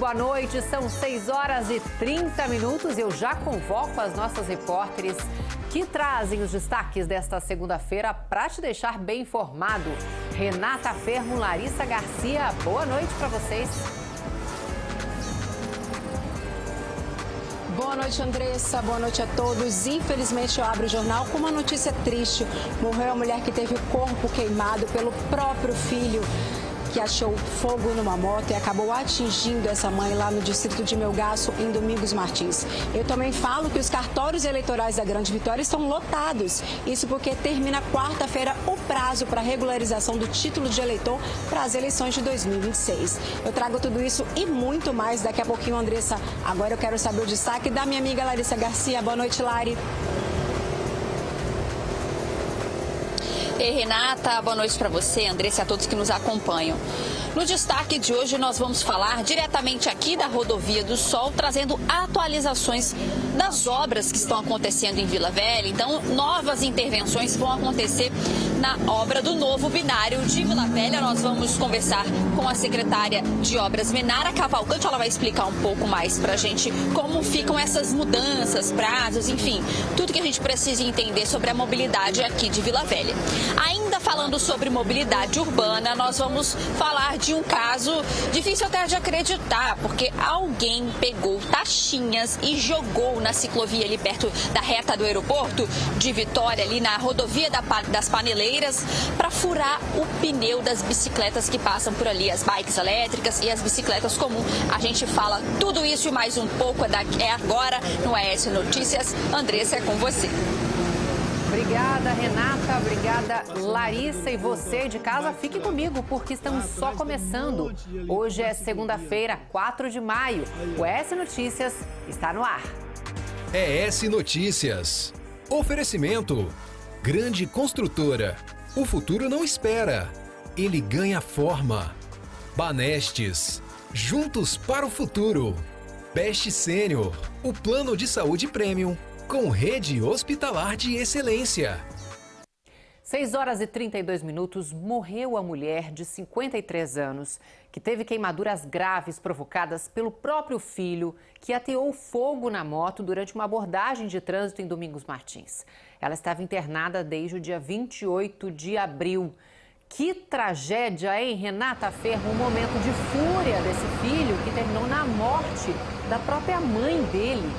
boa noite. São 6h30. Eu já convoco as nossas repórteres que trazem os destaques desta segunda-feira para te deixar bem informado. Renata Fermo, Larissa Garcia, boa noite para vocês. Boa noite, Andressa. Boa noite a todos. Infelizmente, eu abro o jornal com uma notícia triste. Morreu a mulher que teve o corpo queimado pelo próprio filho, que achou fogo numa moto e acabou atingindo essa mãe lá no distrito de Melgaço, em Domingos Martins. Eu também falo que os cartórios eleitorais da Grande Vitória estão lotados. Isso porque termina quarta-feira o prazo para regularização do título de eleitor para as eleições de 2026. Eu trago tudo isso e muito mais daqui a pouquinho, Andressa. Agora eu quero saber o destaque da minha amiga Larissa Garcia. Boa noite, Lari. Ei, Renata, boa noite para você, Andressa e a todos que nos acompanham. No destaque de hoje, nós vamos falar diretamente aqui da Rodovia do Sol, trazendo atualizações das obras que estão acontecendo em Vila Velha. Então, novas intervenções vão acontecer na obra do novo binário de Vila Velha. Nós vamos conversar com a secretária de Obras, Menara Cavalcante. Ela vai explicar um pouco mais para a gente como ficam essas mudanças, prazos, enfim, tudo que a gente precisa entender sobre a mobilidade aqui de Vila Velha. Ainda falando sobre mobilidade urbana, nós vamos falar de um caso difícil até de acreditar, porque alguém pegou taxinhas e jogou na ciclovia ali perto da reta do aeroporto de Vitória, ali na rodovia das Paneleiras, para furar o pneu das bicicletas que passam por ali, as bikes elétricas e as bicicletas comuns. A gente fala tudo isso e mais um pouco é agora no ES Notícias. Andressa, é com você. Obrigada, Renata. Obrigada, Larissa. E você de casa, fique comigo, porque estamos só começando. Hoje é segunda-feira, 4 de maio. O ES Notícias está no ar. ES Notícias. Oferecimento. Grande construtora. O futuro não espera. Ele ganha forma. Banestes. Juntos para o futuro. Best Sênior. O plano de saúde premium com rede hospitalar de excelência. 6h32, morreu a mulher de 53 anos, que teve queimaduras graves provocadas pelo próprio filho, que ateou fogo na moto durante uma abordagem de trânsito em Domingos Martins. Ela estava internada desde o dia 28 de abril. Que tragédia, hein, Renata Ferro? Um momento de fúria desse filho que terminou na morte da própria mãe dele.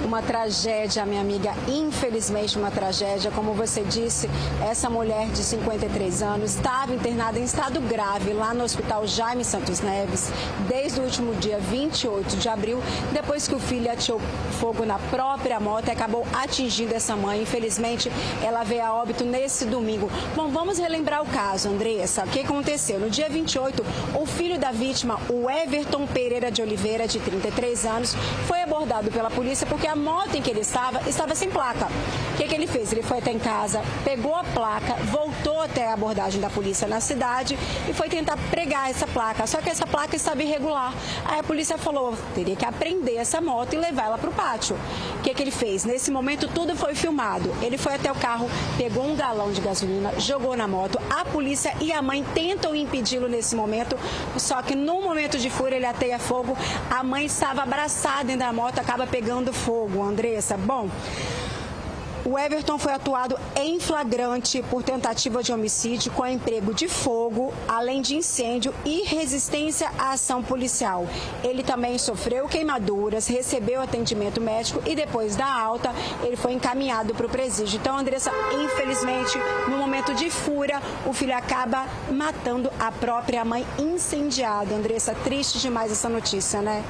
Uma tragédia, minha amiga, infelizmente uma tragédia. Como você disse, essa mulher de 53 anos estava internada em estado grave lá no Hospital Jaime Santos Neves desde o último dia 28 de abril, depois que o filho ateou fogo na própria moto e acabou atingindo essa mãe. Infelizmente, ela veio a óbito nesse domingo. Bom, vamos relembrar o caso, Andressa. O que aconteceu? No dia 28, o filho da vítima, o Everton Pereira de Oliveira, de 33 anos, foi abordado pela polícia porque a moto em que ele estava sem placa. O que ele fez? Ele foi até em casa, pegou a placa, voltou até a abordagem da polícia na cidade e foi tentar pregar essa placa. Só que essa placa estava irregular. Aí a polícia falou, teria que apreender essa moto e levar ela para o pátio. O que ele fez? Nesse momento tudo foi filmado. Ele foi até o carro, pegou um galão de gasolina, jogou na moto. A polícia e a mãe tentam impedi-lo nesse momento, só que no momento de fúria ele ateia fogo. A mãe estava abraçada dentro da moto, acaba pegando fogo, Andressa. Bom, o Everton foi atuado em flagrante por tentativa de homicídio com emprego de fogo, além de incêndio e resistência à ação policial. Ele também sofreu queimaduras, recebeu atendimento médico e depois da alta, ele foi encaminhado para o presídio. Então, Andressa, infelizmente, no momento de fúria, o filho acaba matando a própria mãe incendiada. Andressa, triste demais essa notícia, né?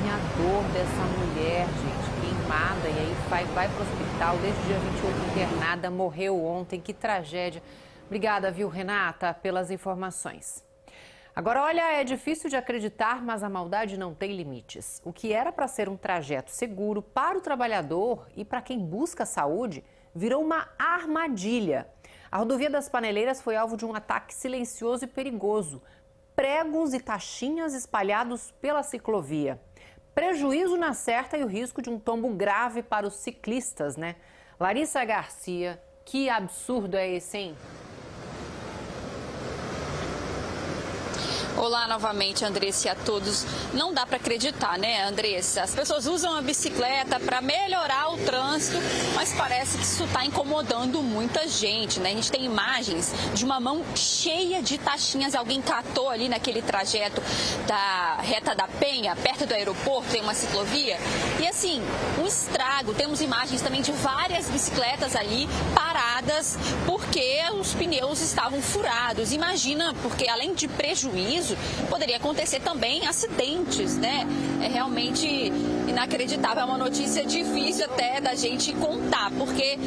A dor dessa mulher, gente, queimada, e aí vai para o hospital desde o dia 28 internada, morreu ontem, que tragédia. Obrigada, viu, Renata, pelas informações. Agora, olha, é difícil de acreditar, mas a maldade não tem limites. O que era para ser um trajeto seguro para o trabalhador e para quem busca saúde, virou uma armadilha. A rodovia das Paneleiras foi alvo de um ataque silencioso e perigoso. Pregos e taxinhas espalhados pela ciclovia. Prejuízo na certa e o risco de um tombo grave para os ciclistas, né? Larissa Garcia, que absurdo é esse, hein? Olá novamente, Andressa, e a todos. Não dá para acreditar, né, Andressa? As pessoas usam a bicicleta para melhorar o trânsito, mas parece que isso está incomodando muita gente, né? A gente tem imagens de uma mão cheia de taxinhas. Alguém catou ali naquele trajeto da Reta da Penha, perto do aeroporto, tem uma ciclovia. E assim, um estrago. Temos imagens também de várias bicicletas ali paradas porque os pneus estavam furados. Imagina, porque além de prejuízo, poderia acontecer também acidentes, né? É realmente inacreditável, é uma notícia difícil até da gente contar, porque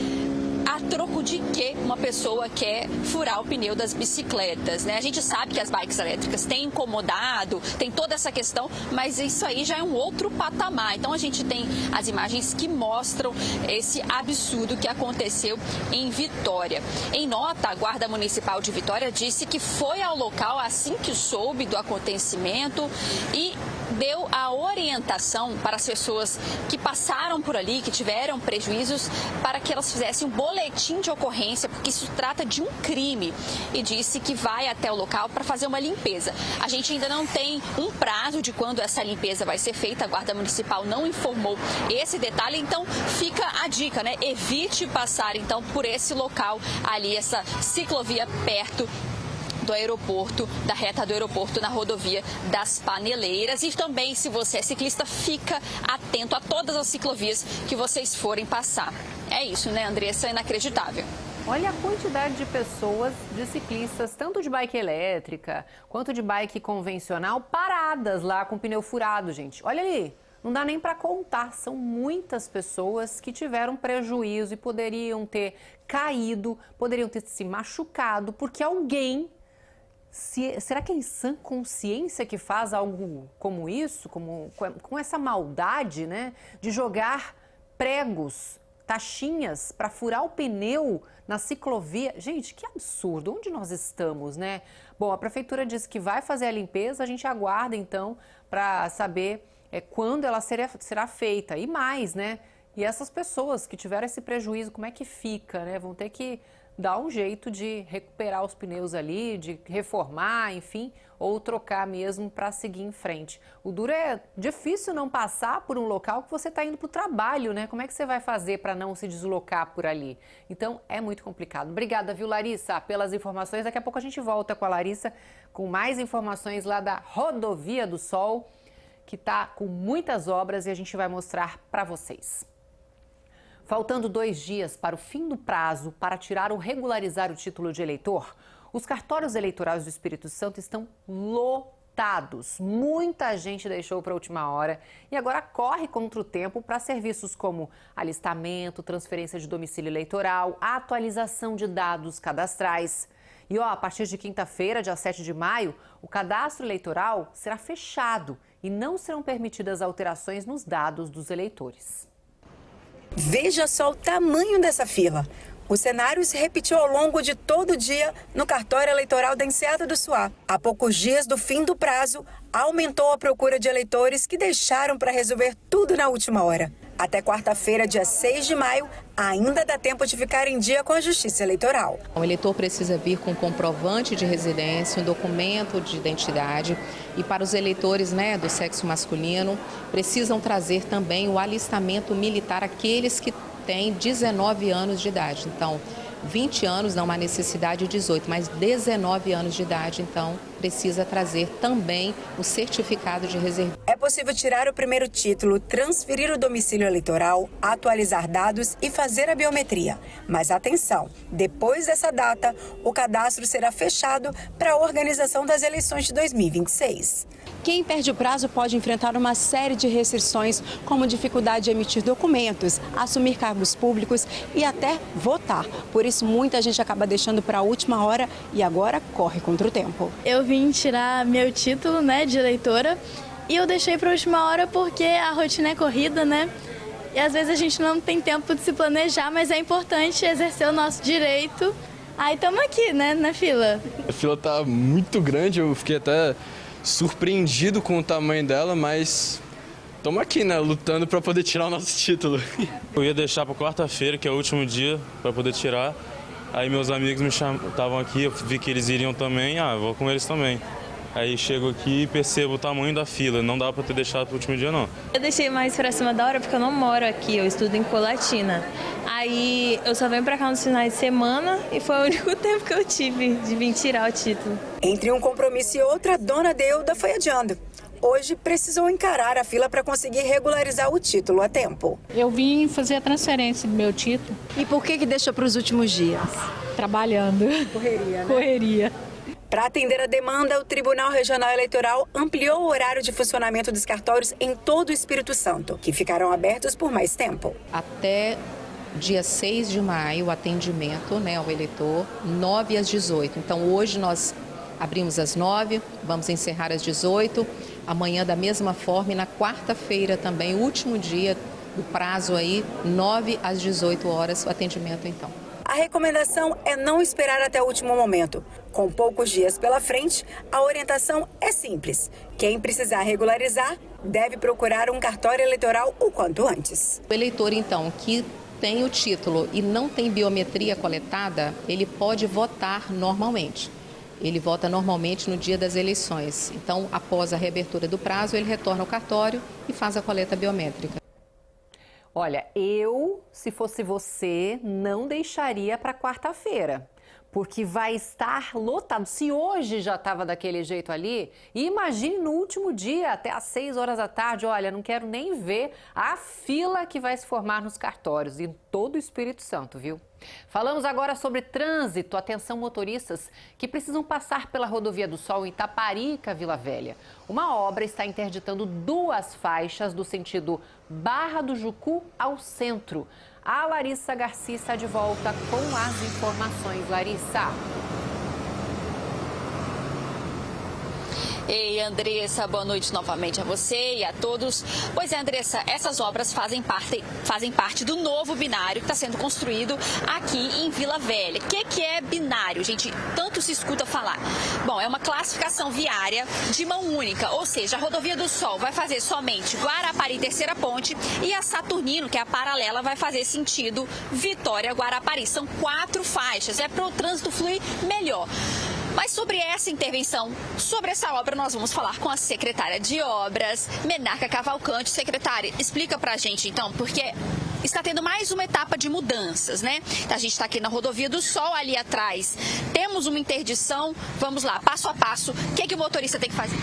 a troco de que uma pessoa quer furar o pneu das bicicletas, né? A gente sabe que as bikes elétricas têm incomodado, tem toda essa questão, mas isso aí já é um outro patamar. Então a gente tem as imagens que mostram esse absurdo que aconteceu em Vitória. Em nota, a Guarda Municipal de Vitória disse que foi ao local assim que soube do acontecimento e deu a orientação para as pessoas que passaram por ali, que tiveram prejuízos, para que elas fizessem um boletim de ocorrência, porque isso trata de um crime, e disse que vai até o local para fazer uma limpeza. A gente ainda não tem um prazo de quando essa limpeza vai ser feita, a Guarda Municipal não informou esse detalhe, então fica a dica, né? Evite passar então por esse local ali, essa ciclovia perto do aeroporto, da reta do aeroporto na rodovia das Paneleiras. E também, se você é ciclista, fica atento a todas as ciclovias que vocês forem passar. É isso, né, Andressa? É inacreditável. Olha a quantidade de pessoas, de ciclistas, tanto de bike elétrica quanto de bike convencional, paradas lá com pneu furado, gente. Olha ali, não dá nem para contar. São muitas pessoas que tiveram prejuízo e poderiam ter caído, poderiam ter se machucado, porque alguém... será que é em sã consciência que faz algo como isso, com essa maldade, né, de jogar pregos, taxinhas para furar o pneu na ciclovia? Gente, que absurdo! Onde nós estamos, né? Bom, a prefeitura disse que vai fazer a limpeza, a gente aguarda então para saber quando ela será feita. E mais, né? E essas pessoas que tiveram esse prejuízo, como é que fica, né? Vão ter que dar um jeito de recuperar os pneus ali, de reformar, enfim, ou trocar mesmo para seguir em frente. O duro é difícil não passar por um local que você está indo para o trabalho, né? Como é que você vai fazer para não se deslocar por ali? Então, é muito complicado. Obrigada, viu, Larissa, pelas informações. Daqui a pouco a gente volta com a Larissa com mais informações lá da Rodovia do Sol, que está com muitas obras e a gente vai mostrar para vocês. Faltando 2 dias para o fim do prazo para tirar ou regularizar o título de eleitor, os cartórios eleitorais do Espírito Santo estão lotados. Muita gente deixou para a última hora e agora corre contra o tempo para serviços como alistamento, transferência de domicílio eleitoral, atualização de dados cadastrais. E a partir de quinta-feira, dia 7 de maio, o cadastro eleitoral será fechado e não serão permitidas alterações nos dados dos eleitores. Veja só o tamanho dessa fila. O cenário se repetiu ao longo de todo o dia no cartório eleitoral da Enseada do Suá. Há poucos dias do fim do prazo, aumentou a procura de eleitores que deixaram para resolver tudo na última hora. Até quarta-feira, dia 6 de maio, ainda dá tempo de ficar em dia com a Justiça Eleitoral. O eleitor precisa vir com comprovante de residência, um documento de identidade. E para os eleitores, do sexo masculino, precisam trazer também o alistamento militar, aqueles que têm 19 anos de idade. Então, 20 anos não há necessidade, 18, mas 19 anos de idade, então precisa trazer também o certificado de reserva. É possível tirar o primeiro título, transferir o domicílio eleitoral, atualizar dados e fazer a biometria. Mas atenção, depois dessa data, o cadastro será fechado para a organização das eleições de 2026. Quem perde o prazo pode enfrentar uma série de restrições, como dificuldade de emitir documentos, assumir cargos públicos e até votar. Por isso, muita gente acaba deixando para a última hora e agora corre contra o tempo. Eu vim tirar meu título, de eleitora, e eu deixei para a última hora porque a rotina é corrida, E às vezes a gente não tem tempo de se planejar, mas é importante exercer o nosso direito. Aí estamos aqui, na fila. A fila tá muito grande, eu fiquei até surpreendido com o tamanho dela, mas estamos aqui, lutando para poder tirar o nosso título. Eu ia deixar para quarta-feira, que é o último dia, para poder tirar. Aí meus amigos me estavam aqui, eu vi que eles iriam também, vou com eles também. Aí chego aqui e percebo o tamanho da fila, não dá para ter deixado para o último dia não. Eu deixei mais para cima da hora porque eu não moro aqui, eu estudo em Colatina. Aí eu só venho para cá nos finais de semana e foi o único tempo que eu tive de vir tirar o título. Entre um compromisso e outro, a dona Deuda foi adiando. Hoje precisou encarar a fila para conseguir regularizar o título a tempo. Eu vim fazer a transferência do meu título. E por que deixou para os últimos dias? Trabalhando. Correria, né? Correria. Para atender a demanda, o Tribunal Regional Eleitoral ampliou o horário de funcionamento dos cartórios em todo o Espírito Santo, que ficarão abertos por mais tempo. Até dia 6 de maio, o atendimento, né, ao eleitor, 9 às 18. Então, hoje nós abrimos às 9, vamos encerrar às 18. Amanhã, da mesma forma, e na quarta-feira também, o último dia do prazo aí, 9 às 18 horas, o atendimento então. A recomendação é não esperar até o último momento. Com poucos dias pela frente, a orientação é simples. Quem precisar regularizar deve procurar um cartório eleitoral o quanto antes. O eleitor, então, que tem o título e não tem biometria coletada, ele pode votar normalmente. Ele vota normalmente no dia das eleições. Então, após a reabertura do prazo, ele retorna ao cartório e faz a coleta biométrica. Olha, eu, se fosse você, não deixaria para quarta-feira, porque vai estar lotado. Se hoje já estava daquele jeito ali, imagine no último dia, até às 6 horas da tarde. Olha, não quero nem ver a fila que vai se formar nos cartórios em todo o Espírito Santo, viu? Falamos agora sobre trânsito. Atenção, motoristas que precisam passar pela Rodovia do Sol em Itaparica, Vila Velha. Uma obra está interditando 2 faixas do sentido Barra do Jucu ao centro. A Larissa Garcia está de volta com as informações. Larissa. Ei, Andressa, boa noite novamente a você e a todos. Pois é, Andressa, essas obras fazem parte do novo binário que está sendo construído aqui em Vila Velha. O que é binário, gente? Tanto se escuta falar. Bom, é uma classificação viária de mão única, ou seja, a Rodovia do Sol vai fazer somente Guarapari, Terceira Ponte, e a Saturnino, que é a paralela, vai fazer sentido Vitória-Guarapari. São 4 faixas, é para o trânsito fluir melhor. Mas sobre essa intervenção, sobre essa obra, nós vamos falar com a secretária de Obras, Menarca Cavalcante. Secretária, explica pra gente então, porque está tendo mais uma etapa de mudanças, né? A gente está aqui na Rodovia do Sol, ali atrás temos uma interdição. Vamos lá, passo a passo, o que o motorista tem que fazer?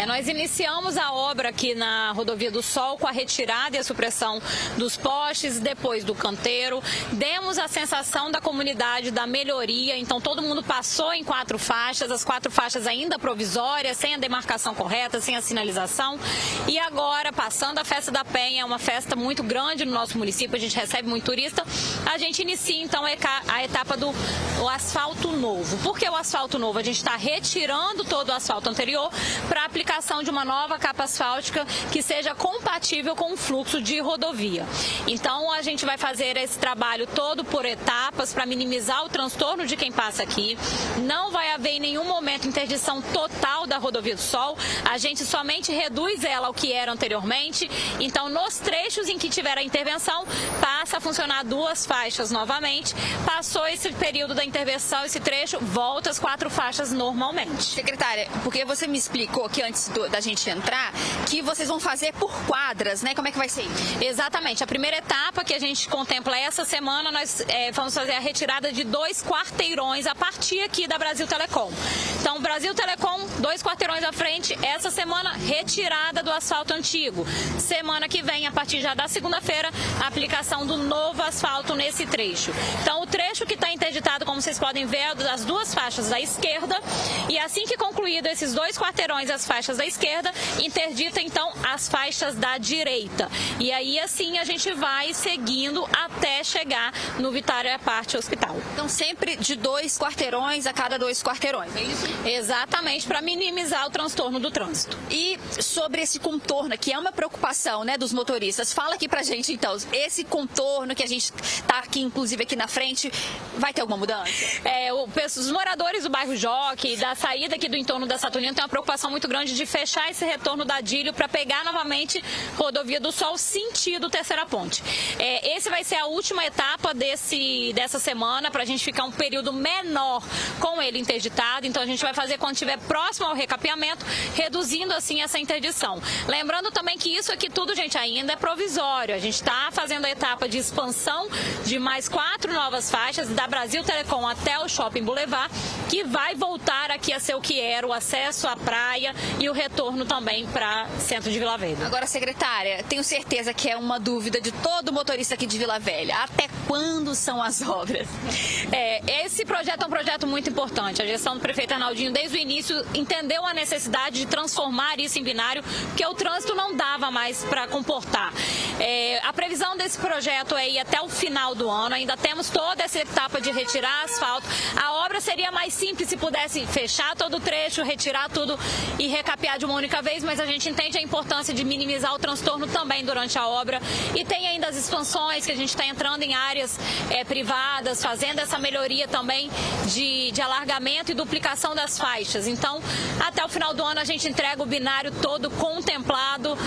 Nós iniciamos a obra aqui na Rodovia do Sol com a retirada e a supressão dos postes, depois do canteiro. Demos a sensação da comunidade da melhoria, então todo mundo passou em 4 faixas, as 4 faixas ainda provisórias, sem a demarcação correta, sem a sinalização. E agora, passando a Festa da Penha, uma festa muito grande no nosso município, a gente recebe muito turista, a gente inicia então a etapa do asfalto novo. Por que o asfalto novo? A gente está retirando todo o asfalto anterior para aplicação de uma nova capa asfáltica que seja compatível com o fluxo de rodovia. Então, a gente vai fazer esse trabalho todo por etapas para minimizar o transtorno de quem passa aqui. Não vai haver em nenhum momento interdição total da Rodovia do Sol. A gente somente reduz ela ao que era anteriormente. Então, nos trechos em que tiver a intervenção, passa a funcionar 2 faixas novamente. Passou esse período da intervenção, esse trecho, volta as 4 faixas normalmente. Secretária, porque você me explicou que antes da gente entrar, que vocês vão fazer por quadras, né? Como é que vai ser isso? Exatamente. A primeira etapa que a gente contempla essa semana, nós vamos fazer a retirada de 2 quarteirões a partir aqui da Brasil Telecom. Então, Brasil Telecom, 2 quarteirões à frente, essa semana, retirada do asfalto antigo. Semana que vem, a partir já da segunda-feira, a aplicação do novo asfalto nesse trecho. Então, o trecho que está interditado, como vocês podem ver, é das 2 faixas da esquerda, e assim que concluído esses 2 quarteirões, as faixas da esquerda, interdita então as faixas da direita. E aí assim a gente vai seguindo até chegar no Vitória Parte Hospital. Então sempre de 2 quarteirões a cada 2 quarteirões, é isso? Exatamente, para minimizar o transtorno do trânsito. E sobre esse contorno, que é uma preocupação, né, dos motoristas, fala aqui pra gente então, esse contorno que a gente tá aqui, inclusive aqui na frente, vai ter alguma mudança? Os moradores do bairro Jockey, da saída aqui do entorno da Saturnino, tem uma preocupação muito grande de fechar esse retorno da Adílio para pegar novamente Rodovia do Sol sentido Terceira Ponte. Esse vai ser a última etapa dessa semana, para a gente ficar um período menor com ele interditado. Então a gente vai fazer quando estiver próximo ao recapeamento, reduzindo assim essa interdição. Lembrando também que isso aqui tudo, gente, ainda é provisório. A gente está fazendo a etapa de expansão de mais 4 novas faixas, da Brasil Telecom até o Shopping Boulevard, que vai voltar aqui a ser o que era, o acesso à praia e o retorno também para centro de Vila Velha. Agora, secretária, tenho certeza que é uma dúvida de todo motorista aqui de Vila Velha. Até quando são as obras? Esse projeto é um projeto muito importante. A gestão do prefeito Arnaldinho, desde o início, entendeu a necessidade de transformar isso em binário, porque o trânsito não dava mais para comportar. A previsão desse projeto é ir até o final do ano. Ainda temos toda essa etapa de retirar asfalto. A obra seria mais simples se pudesse fechar todo o trecho, retirar tudo e recapear de uma única vez, mas a gente entende a importância de minimizar o transtorno também durante a obra. E tem ainda as expansões, que a gente está entrando em áreas privadas, fazendo essa melhoria também de alargamento e duplicação das faixas. Então, até o final do ano a gente entrega o binário todo contemplado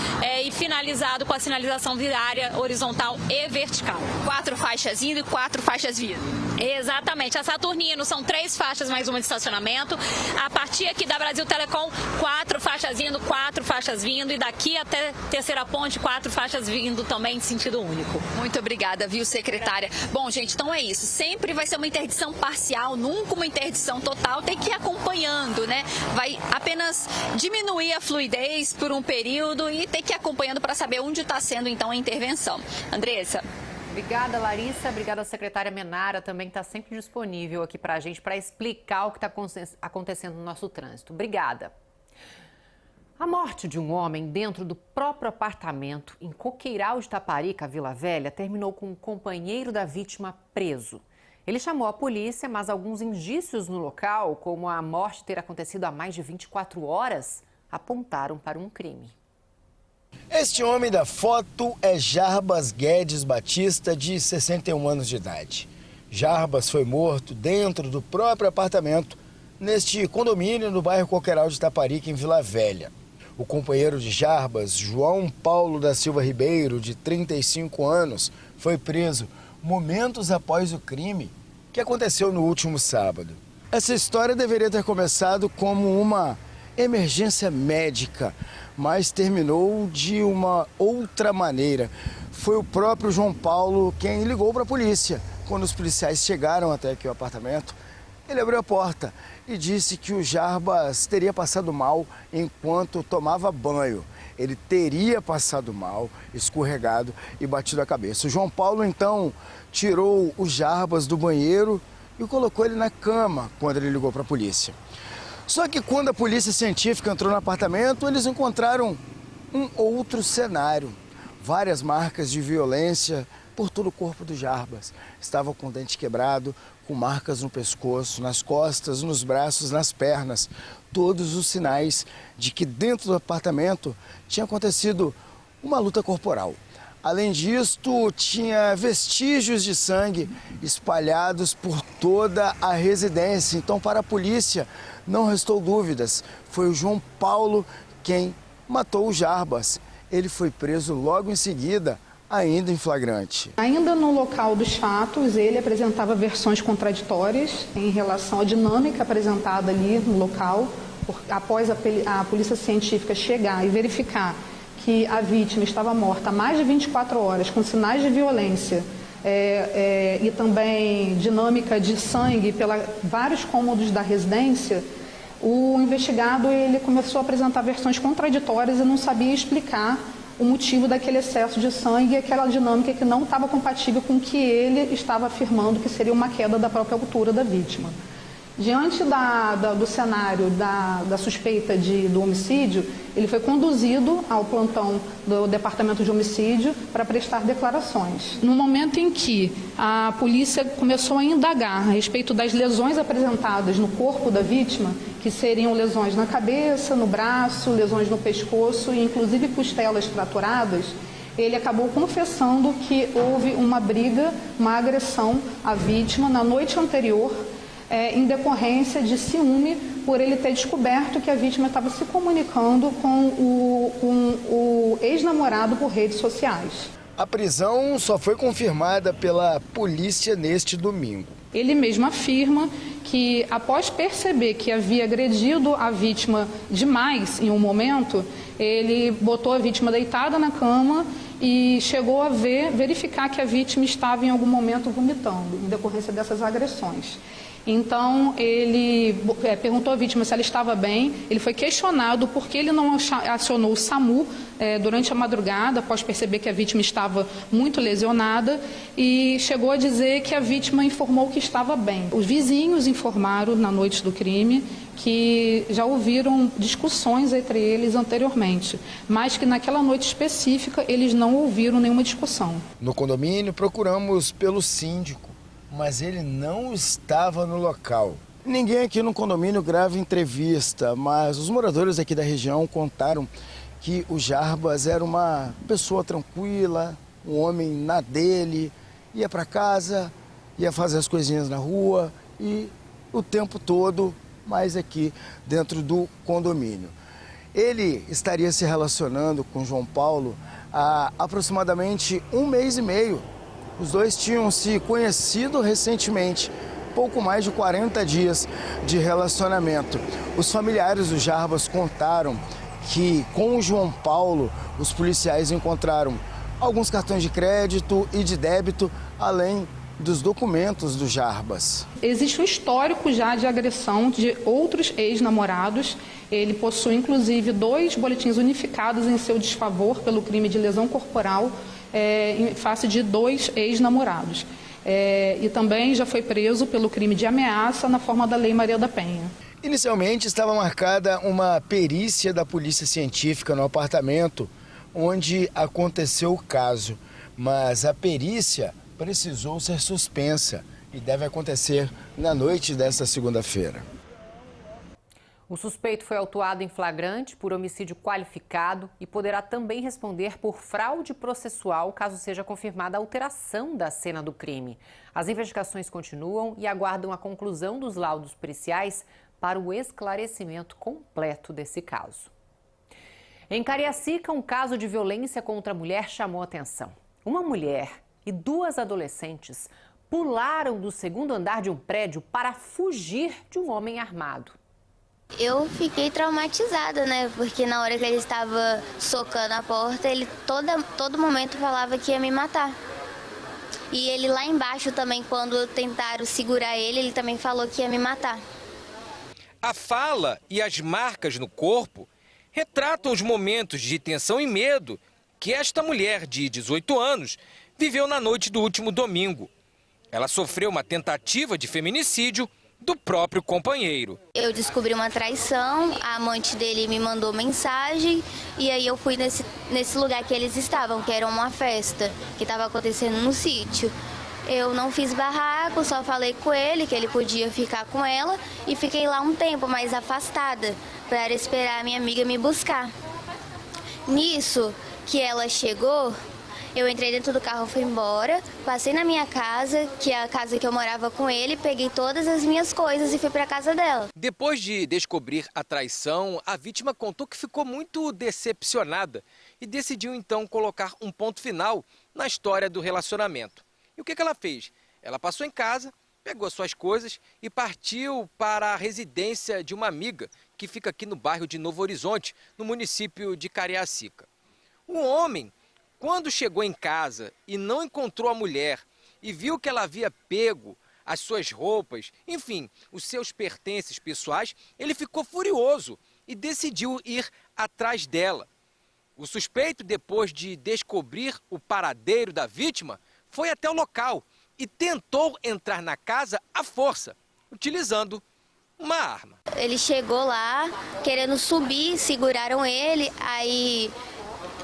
e finalizado com a sinalização viária horizontal e vertical. 4 faixas indo e 4 faixas vindo. Exatamente. A Saturnino são 3 faixas mais uma de estacionamento. A partir aqui da Brasil Telecom, 4 faixas indo, 4 faixas vindo. E daqui até Terceira Ponte, 4 faixas vindo também em sentido único. Muito obrigada, viu, secretária? Bom, gente, então é isso. Sempre vai ser uma interdição parcial, nunca uma interdição total. Tem que ir acompanhando, né? Vai apenas diminuir a fluidez por um período e tem que ir acompanhando para saber onde está sendo, então, a intervenção. Andressa. Obrigada, Larissa. Obrigada à secretária Menara, também está sempre disponível aqui para a gente para explicar o que está acontecendo no nosso trânsito. Obrigada. A morte de um homem dentro do próprio apartamento em Coqueiral de Taparica, Vila Velha, terminou com um companheiro da vítima preso. Ele chamou a polícia, mas alguns indícios no local, como a morte ter acontecido há mais de 24 horas, apontaram para um crime. Este homem da foto é Jarbas Guedes Batista, de 61 anos de idade. Jarbas foi morto dentro do próprio apartamento, neste condomínio no bairro Coqueiral de Taparica, em Vila Velha. O companheiro de Jarbas, João Paulo da Silva Ribeiro, de 35 anos, foi preso momentos após o crime que aconteceu no último sábado. Essa história deveria ter começado como uma emergência médica, mas terminou de uma outra maneira. Foi o próprio João Paulo quem ligou para a polícia. Quando os policiais chegaram até aqui o apartamento, ele abriu a porta e disse que o Jarbas teria passado mal enquanto tomava banho. Ele teria passado mal, escorregado e batido a cabeça. O João Paulo, então, tirou o Jarbas do banheiro e colocou ele na cama quando ele ligou para a polícia. Só que quando a polícia científica entrou no apartamento, eles encontraram um outro cenário. Várias marcas de violência por todo o corpo do Jarbas. Estava com o dente quebrado, com marcas no pescoço, nas costas, nos braços, nas pernas. Todos os sinais de que dentro do apartamento tinha acontecido uma luta corporal. Além disto, tinha vestígios de sangue espalhados por toda a residência. Então, para a polícia, não restou dúvidas. Foi o João Paulo quem matou o Jarbas. Ele foi preso logo em seguida, ainda em flagrante. Ainda no local dos fatos, ele apresentava versões contraditórias em relação à dinâmica apresentada ali no local. Após a polícia científica chegar e verificar que a vítima estava morta há mais de 24 horas, com sinais de violência e também dinâmica de sangue pelos vários cômodos da residência, o investigado ele começou a apresentar versões contraditórias e não sabia explicar o motivo daquele excesso de sangue e aquela dinâmica que não estava compatível com o que ele estava afirmando que seria uma queda da própria altura da vítima. Diante do cenário da suspeita do homicídio, ele foi conduzido ao plantão do Departamento de Homicídio para prestar declarações. No momento em que a polícia começou a indagar a respeito das lesões apresentadas no corpo da vítima, que seriam lesões na cabeça, no braço, lesões no pescoço e inclusive costelas fraturadas, ele acabou confessando que houve uma briga, uma agressão à vítima na noite anterior, em decorrência de ciúme por ele ter descoberto que a vítima estava se comunicando com o ex-namorado por redes sociais. A prisão só foi confirmada pela polícia neste domingo. Ele mesmo afirma que, após perceber que havia agredido a vítima demais em um momento, ele botou a vítima deitada na cama e chegou a verificar que a vítima estava em algum momento vomitando, em decorrência dessas agressões. Então, ele perguntou à vítima se ela estava bem. Ele foi questionado por que ele não acionou o SAMU durante a madrugada, após perceber que a vítima estava muito lesionada, e chegou a dizer que a vítima informou que estava bem. Os vizinhos informaram, na noite do crime, que já ouviram discussões entre eles anteriormente, mas que naquela noite específica eles não ouviram nenhuma discussão. No condomínio, procuramos pelo síndico, mas ele não estava no local. Ninguém aqui no condomínio grava entrevista, mas os moradores aqui da região contaram que o Jarbas era uma pessoa tranquila, um homem na dele, ia para casa, ia fazer as coisinhas na rua e o tempo todo mais aqui dentro do condomínio. Ele estaria se relacionando com João Paulo há aproximadamente 1 mês e meio. Os dois tinham se conhecido recentemente, pouco mais de 40 dias de relacionamento. Os familiares do Jarbas contaram que com o João Paulo, os policiais encontraram alguns cartões de crédito e de débito, além dos documentos do Jarbas. Existe um histórico já de agressão de outros ex-namorados. Ele possui, inclusive, 2 boletins unificados em seu desfavor pelo crime de lesão corporal, em face de 2 ex-namorados. E também já foi preso pelo crime de ameaça na forma da Lei Maria da Penha. Inicialmente estava marcada uma perícia da Polícia Científica no apartamento onde aconteceu o caso, mas a perícia precisou ser suspensa e deve acontecer na noite desta segunda-feira. O suspeito foi autuado em flagrante por homicídio qualificado e poderá também responder por fraude processual caso seja confirmada a alteração da cena do crime. As investigações continuam e aguardam a conclusão dos laudos periciais para o esclarecimento completo desse caso. Em Cariacica, um caso de violência contra a mulher chamou a atenção. Uma mulher e 2 adolescentes pularam do 2º andar de um prédio para fugir de um homem armado. Eu fiquei traumatizada, né? Porque na hora que ele estava socando a porta, ele todo momento falava que ia me matar. E ele lá embaixo também, quando tentaram segurar ele também falou que ia me matar. A fala e as marcas no corpo retratam os momentos de tensão e medo que esta mulher de 18 anos viveu na noite do último domingo. Ela sofreu uma tentativa de feminicídio do próprio companheiro. Eu descobri uma traição, a amante dele me mandou mensagem e aí eu fui nesse lugar que eles estavam, que era uma festa que estava acontecendo no sítio. Eu não fiz barraco, só falei com ele que ele podia ficar com ela e fiquei lá um tempo mais afastada para esperar a minha amiga me buscar. Nisso que ela chegou, eu entrei dentro do carro, fui embora, passei na minha casa, que é a casa que eu morava com ele, peguei todas as minhas coisas e fui para a casa dela. Depois de descobrir a traição, a vítima contou que ficou muito decepcionada e decidiu então colocar um ponto final na história do relacionamento. E o que ela fez? Ela passou em casa, pegou suas coisas e partiu para a residência de uma amiga que fica aqui no bairro de Novo Horizonte, no município de Cariacica. O homem, quando chegou em casa e não encontrou a mulher e viu que ela havia pego as suas roupas, enfim, os seus pertences pessoais, ele ficou furioso e decidiu ir atrás dela. O suspeito, depois de descobrir o paradeiro da vítima, foi até o local e tentou entrar na casa à força, utilizando uma arma. Ele chegou lá querendo subir, seguraram ele, aí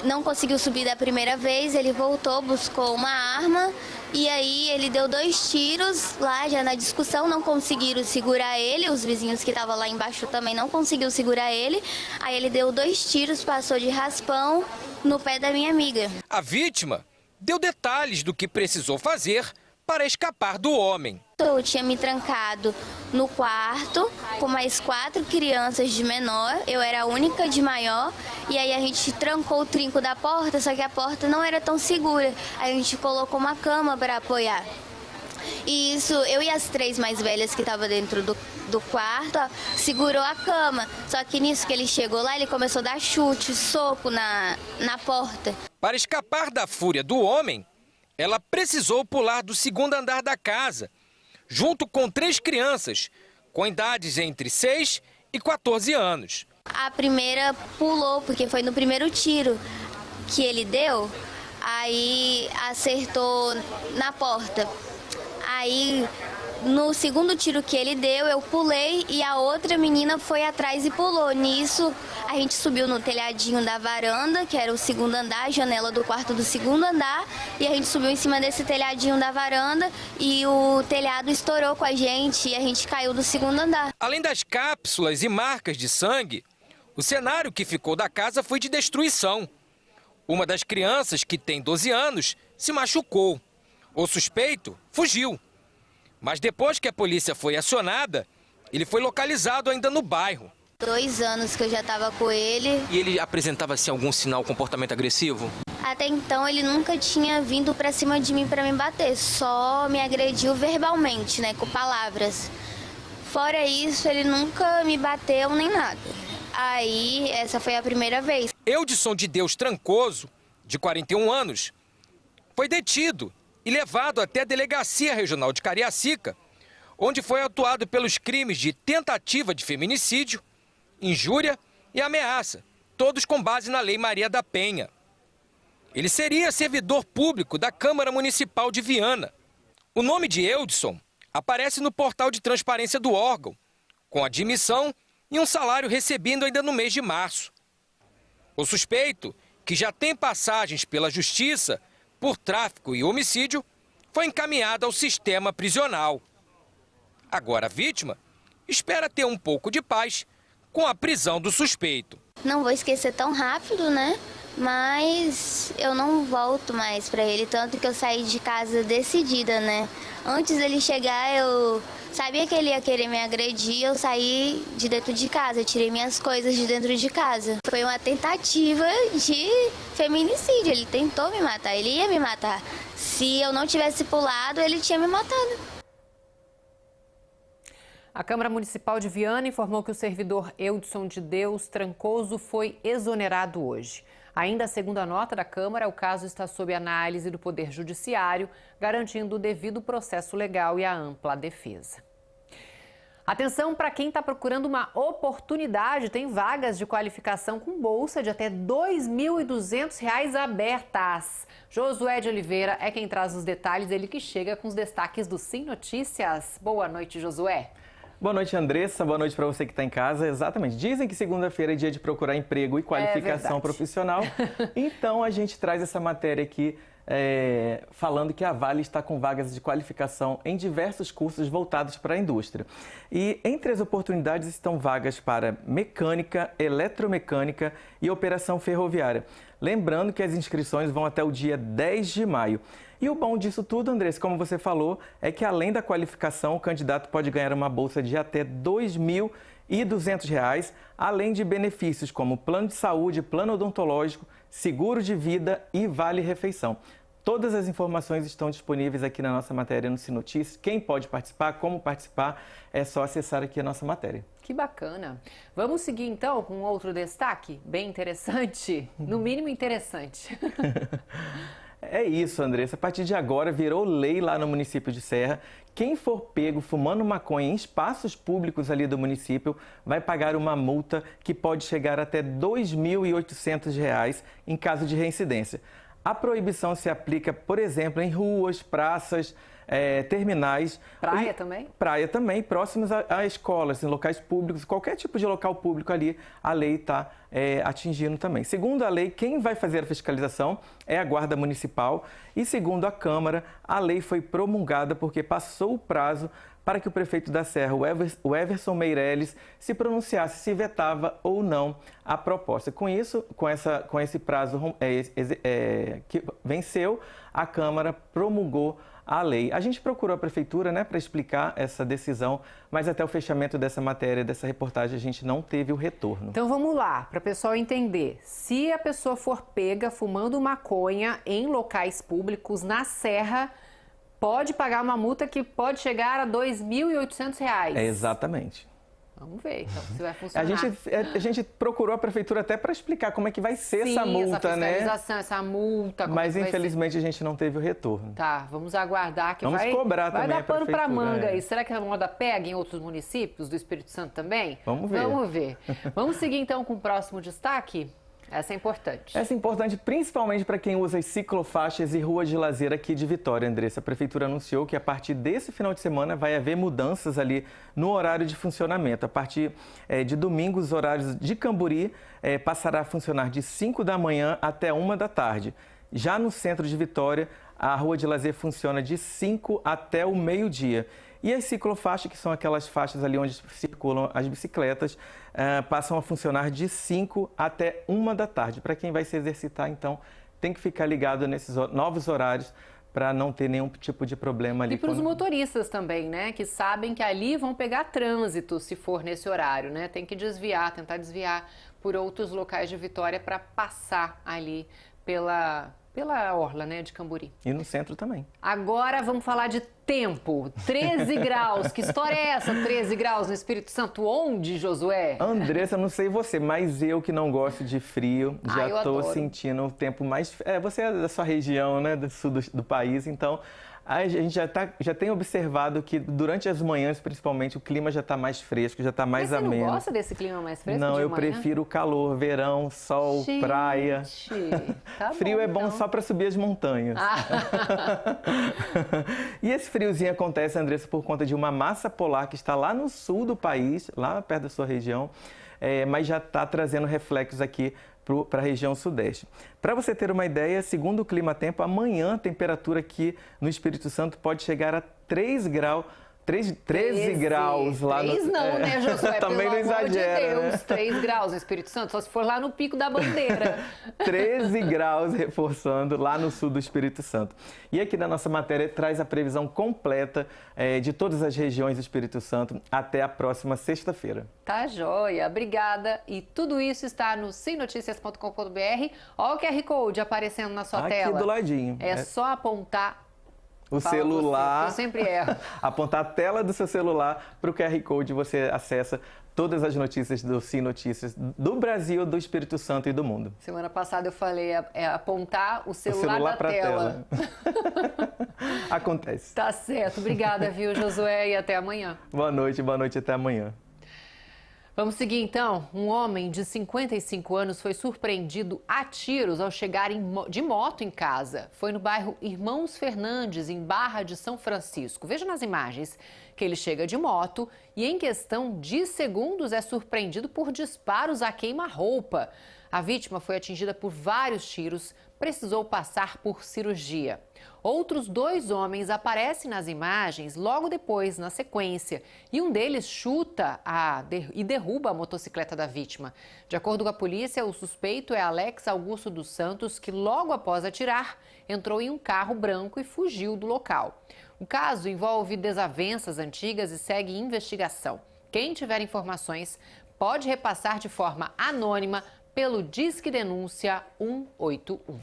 não conseguiu subir da primeira vez, ele voltou, buscou uma arma e aí ele deu 2 tiros lá já na discussão, não conseguiram segurar ele, os vizinhos que estavam lá embaixo também não conseguiram segurar ele, aí ele deu 2 tiros, passou de raspão no pé da minha amiga. A vítima deu detalhes do que precisou fazer para escapar do homem. Eu tinha me trancado no quarto com mais 4 crianças de menor, eu era a única de maior, e aí a gente trancou o trinco da porta, só que a porta não era tão segura, aí a gente colocou uma cama para apoiar. E isso, eu e as 3 mais velhas que estavam dentro do quarto, ó, segurou a cama. Só que nisso que ele chegou lá, ele começou a dar chute, soco na porta. Para escapar da fúria do homem, ela precisou pular do 2º andar da casa, junto com 3 crianças, com idades entre 6 e 14 anos. A primeira pulou, porque foi no primeiro tiro que ele deu, aí acertou na porta. Aí, no 2º tiro que ele deu, eu pulei e a outra menina foi atrás e pulou. Nisso, a gente subiu no telhadinho da varanda, que era o 2º andar, a janela do quarto do 2º andar, e a gente subiu em cima desse telhadinho da varanda e o telhado estourou com a gente e a gente caiu do 2º andar. Além das cápsulas e marcas de sangue, o cenário que ficou da casa foi de destruição. Uma das crianças, que tem 12 anos, se machucou. O suspeito fugiu. Mas depois que a polícia foi acionada, ele foi localizado ainda no bairro. 2 anos que eu já estava com ele. E ele apresentava assim, algum sinal, comportamento agressivo? Até então ele nunca tinha vindo para cima de mim para me bater, só me agrediu verbalmente, né, com palavras. Fora isso, ele nunca me bateu nem nada. Aí, essa foi a primeira vez. Eudson de Deus Trancoso, de 41 anos, foi detido e levado até a Delegacia Regional de Cariacica, onde foi atuado pelos crimes de tentativa de feminicídio, injúria e ameaça, todos com base na Lei Maria da Penha. Ele seria servidor público da Câmara Municipal de Viana. O nome de Eudson aparece no portal de transparência do órgão, com admissão e um salário recebido ainda no mês de março. O suspeito, que já tem passagens pela Justiça por tráfico e homicídio, foi encaminhado ao sistema prisional. Agora a vítima espera ter um pouco de paz com a prisão do suspeito. Não vou esquecer tão rápido, né? Mas eu não volto mais pra ele, tanto que eu saí de casa decidida, né? Antes dele chegar, eu sabia que ele ia querer me agredir, eu saí de dentro de casa, eu tirei minhas coisas de dentro de casa. Foi uma tentativa de feminicídio, ele tentou me matar, ele ia me matar. Se eu não tivesse pulado, ele tinha me matado. A Câmara Municipal de Viana informou que o servidor Eudson de Deus Trancoso foi exonerado hoje. Ainda segundo a nota da Câmara, o caso está sob análise do Poder Judiciário, garantindo o devido processo legal e a ampla defesa. Atenção para quem está procurando uma oportunidade, tem vagas de qualificação com bolsa de até R$ 2.200 abertas. Josué de Oliveira é quem traz os detalhes, ele que chega com os destaques do Sim Notícias. Boa noite, Josué. Boa noite, Andressa. Boa noite para você que está em casa. Exatamente. Dizem que segunda-feira é dia de procurar emprego e qualificação profissional. Então, a gente traz essa matéria aqui falando que a Vale está com vagas de qualificação em diversos cursos voltados para a indústria. E entre as oportunidades estão vagas para mecânica, eletromecânica e operação ferroviária. Lembrando que as inscrições vão até o dia 10 de maio. E o bom disso tudo, Andressa, como você falou, é que além da qualificação, o candidato pode ganhar uma bolsa de até R$ 2.200, além de benefícios como plano de saúde, plano odontológico, seguro de vida e vale-refeição. Todas as informações estão disponíveis aqui na nossa matéria no Sim Notícias. Quem pode participar, como participar, é só acessar aqui a nossa matéria. Que bacana. Vamos seguir então com outro destaque bem interessante, no mínimo interessante. É isso, Andressa. A partir de agora virou lei lá no município de Serra. Quem for pego fumando maconha em espaços públicos ali do município vai pagar uma multa que pode chegar até R$ 2.800 em caso de reincidência. A proibição se aplica, por exemplo, em ruas, praças, terminais. Praia também? Praia também, próximos a escolas, em locais públicos, qualquer tipo de local público ali, a lei está atingindo também. Segundo a lei, quem vai fazer a fiscalização é a Guarda Municipal e, segundo a Câmara, a lei foi promulgada porque passou o prazo para que o prefeito da Serra, o Everson Meirelles, se pronunciasse se vetava ou não a proposta. Com isso, com esse prazo que venceu, a Câmara promulgou a lei. A gente procurou a Prefeitura, para explicar essa decisão, mas até o fechamento dessa matéria, dessa reportagem, a gente não teve o retorno. Então vamos lá, para o pessoal entender. Se a pessoa for pega fumando maconha em locais públicos na Serra, pode pagar uma multa que pode chegar a R$ 2.800. Exatamente. Vamos ver, então, se vai funcionar. A gente procurou a prefeitura até para explicar como é que vai ser essa multa, né? Essa multa. Mas infelizmente a gente não teve o retorno. Tá, vamos aguardar que vamos cobrar vai também dar pano para manga aí. É. Será que a moda pega em outros municípios do Espírito Santo também? Vamos ver. Vamos ver. Vamos seguir então com o próximo destaque? Essa é importante. Essa é importante principalmente para quem usa as ciclofaixas e ruas de lazer aqui de Vitória, Andressa. A Prefeitura anunciou que a partir desse final de semana vai haver mudanças ali no horário de funcionamento. A partir de domingo, os horários de Camburi passará a funcionar de 5 da manhã até 1 da tarde. Já no centro de Vitória, a rua de lazer funciona de 5 até o meio-dia. E as ciclofaixas, que são aquelas faixas ali onde circulam as bicicletas, passam a funcionar de 5 até 1 da tarde. Para quem vai se exercitar, então, tem que ficar ligado nesses novos horários para não ter nenhum tipo de problema ali. E para os motoristas também, né? Que sabem que ali vão pegar trânsito se for nesse horário, né? Tem que desviar, tentar desviar por outros locais de Vitória para passar ali pela orla, né, de Camburi. E no centro também. Agora vamos falar de tempo. 13 graus. Que história é essa? 13 graus no Espírito Santo? Onde, Josué? Andressa, não sei você, mas eu que não gosto de frio, já estou sentindo o tempo mais... você é da sua região, né, do sul do país, então... A gente já tem observado que durante as manhãs, principalmente, o clima já está mais fresco, já está mais ameno. Mas você não gosta desse clima mais fresco de manhã? Não, eu prefiro o calor, verão, sol, praia. Tá frio bom, é bom então. só para subir as montanhas. E esse friozinho acontece, Andressa, por conta de uma massa polar que está lá no sul do país, lá perto da sua região, mas já está trazendo reflexos aqui para a região sudeste. Para você ter uma ideia, segundo o Clima Tempo, amanhã a temperatura aqui no Espírito Santo pode chegar a 13 graus lá no... 3 não, né, Josué? Também não exagera, pelo amor de Deus, né? 3 graus no Espírito Santo, só se for lá no Pico da Bandeira. 13 graus reforçando lá no sul do Espírito Santo. E aqui na nossa matéria traz a previsão completa de todas as regiões do Espírito Santo até a próxima sexta-feira. Tá joia, obrigada. E tudo isso está no simnoticias.com.br. Olha o QR Code aparecendo na sua tela. Aqui do ladinho. É só apontar o celular, eu sempre erro. Apontar a tela do seu celular para o QR Code, você acessa todas as notícias do Sim Notícias do Brasil, do Espírito Santo e do mundo. Semana passada eu falei apontar o celular para a tela. Acontece. Tá certo. Obrigada, viu, Josué, e até amanhã. Boa noite, até amanhã. Vamos seguir então. Um homem de 55 anos foi surpreendido a tiros ao chegar de moto em casa. Foi no bairro Irmãos Fernandes, em Barra de São Francisco. Veja nas imagens que ele chega de moto e em questão de segundos é surpreendido por disparos a queima-roupa. A vítima foi atingida por vários tiros, precisou passar por cirurgia. Outros 2 homens aparecem nas imagens logo depois, na sequência, e um deles chuta e derruba a motocicleta da vítima. De acordo com a polícia, o suspeito é Alex Augusto dos Santos, que logo após atirar, entrou em um carro branco e fugiu do local. O caso envolve desavenças antigas e segue investigação. Quem tiver informações pode repassar de forma anônima pelo Disque Denúncia 181.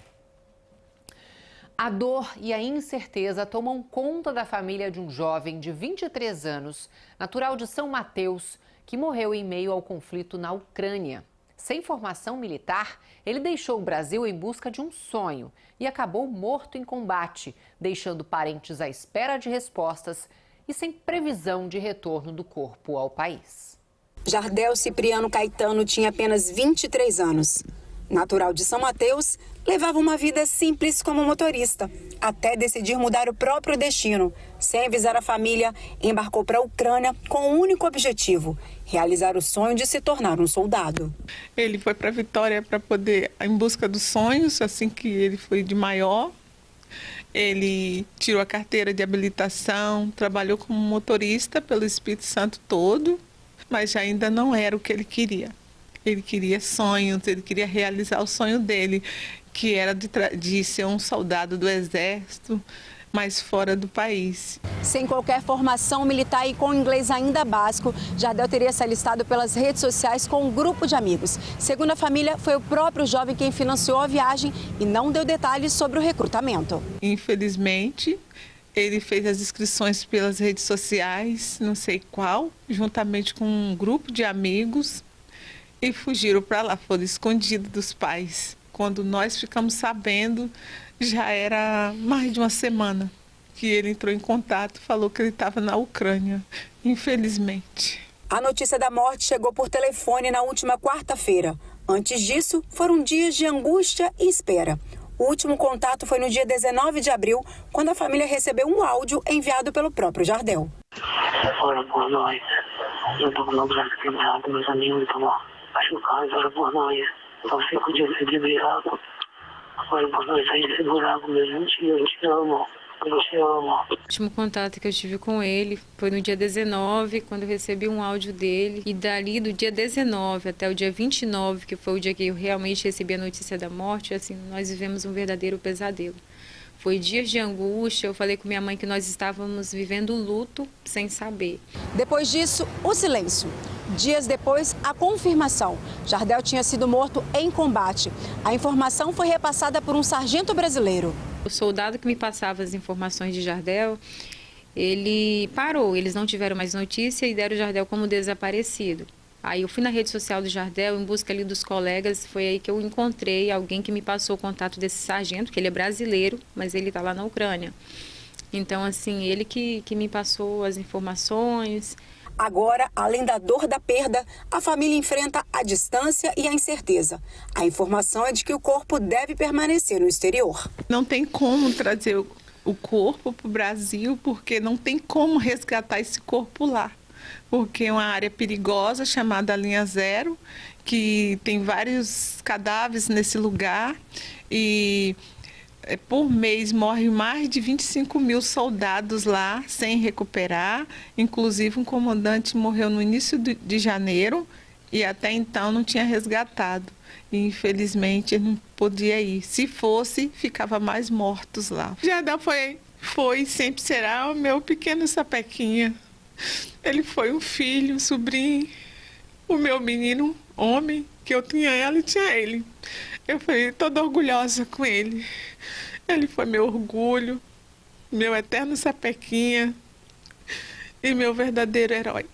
A dor e a incerteza tomam conta da família de um jovem de 23 anos, natural de São Mateus, que morreu em meio ao conflito na Ucrânia. Sem formação militar, ele deixou o Brasil em busca de um sonho e acabou morto em combate, deixando parentes à espera de respostas e sem previsão de retorno do corpo ao país. Jardel Cipriano Caetano tinha apenas 23 anos. Natural de São Mateus, levava uma vida simples como motorista, até decidir mudar o próprio destino. Sem avisar a família, embarcou para a Ucrânia com um único objetivo: realizar o sonho de se tornar um soldado. Ele foi para Vitória para poder, em busca dos sonhos, assim que ele foi de maior. Ele tirou a carteira de habilitação, trabalhou como motorista pelo Espírito Santo todo, mas ainda não era o que ele queria. Ele queria sonhos, ele queria realizar o sonho dele, que era de ser um soldado do Exército, mas fora do país. Sem qualquer formação militar e com inglês ainda básico, Jardel teria se alistado pelas redes sociais com um grupo de amigos. Segundo a família, foi o próprio jovem quem financiou a viagem e não deu detalhes sobre o recrutamento. Infelizmente, Ele fez as inscrições pelas redes sociais, não sei qual, juntamente com um grupo de amigos, e fugiram para lá, foram escondidos dos pais. Quando nós ficamos sabendo, já era mais de uma semana que ele entrou em contato, falou que ele estava na Ucrânia, infelizmente. A notícia da morte chegou por telefone na última quarta-feira. Antes disso, foram dias de angústia e espera. O último contato foi no dia 19 de abril, quando a família recebeu um áudio enviado pelo próprio Jardel. Ora por nós. Eu estou com o braço quebrado, meus amigos estão machucados. Ora por nós. Só 5 dias de buraco. Ora por nós, sair desse buraco mesmo. Eu te amo. Eu te amo. O último contato que eu tive com ele foi no dia 19, quando eu recebi um áudio dele. E dali do dia 19 até o dia 29, que foi o dia que eu realmente recebi a notícia da morte, assim, nós vivemos um verdadeiro pesadelo. Foi dias de angústia, eu falei com minha mãe que nós estávamos vivendo luto sem saber. Depois disso, o silêncio. Dias depois, a confirmação. Jardel tinha sido morto em combate. A informação foi repassada por um sargento brasileiro. O soldado que me passava as informações de Jardel, ele parou, eles não tiveram mais notícia e deram o Jardel como desaparecido. Aí eu fui na rede social do Jardel em busca ali dos colegas, foi aí que eu encontrei alguém que me passou o contato desse sargento, que ele é brasileiro, mas ele está lá na Ucrânia. Então, assim, ele que me passou as informações. Agora, além da dor da perda, a família enfrenta a distância e a incerteza. A informação é de que o corpo deve permanecer no exterior. Não tem como trazer o corpo para o Brasil, porque não tem como resgatar esse corpo lá. Porque é uma área perigosa chamada Linha Zero, que tem vários cadáveres nesse lugar e por mês morre mais de 25 mil soldados lá sem recuperar. Inclusive um comandante morreu no início de janeiro e até então não tinha resgatado. E, infelizmente ele não podia ir. Se fosse, ficava mais mortos lá. Jardel foi e sempre será o meu pequeno sapequinha. Ele foi um filho, um sobrinho, o meu menino, homem, que eu tinha ela e tinha ele. Eu fui toda orgulhosa com ele. Ele foi meu orgulho, meu eterno sapequinha e meu verdadeiro herói.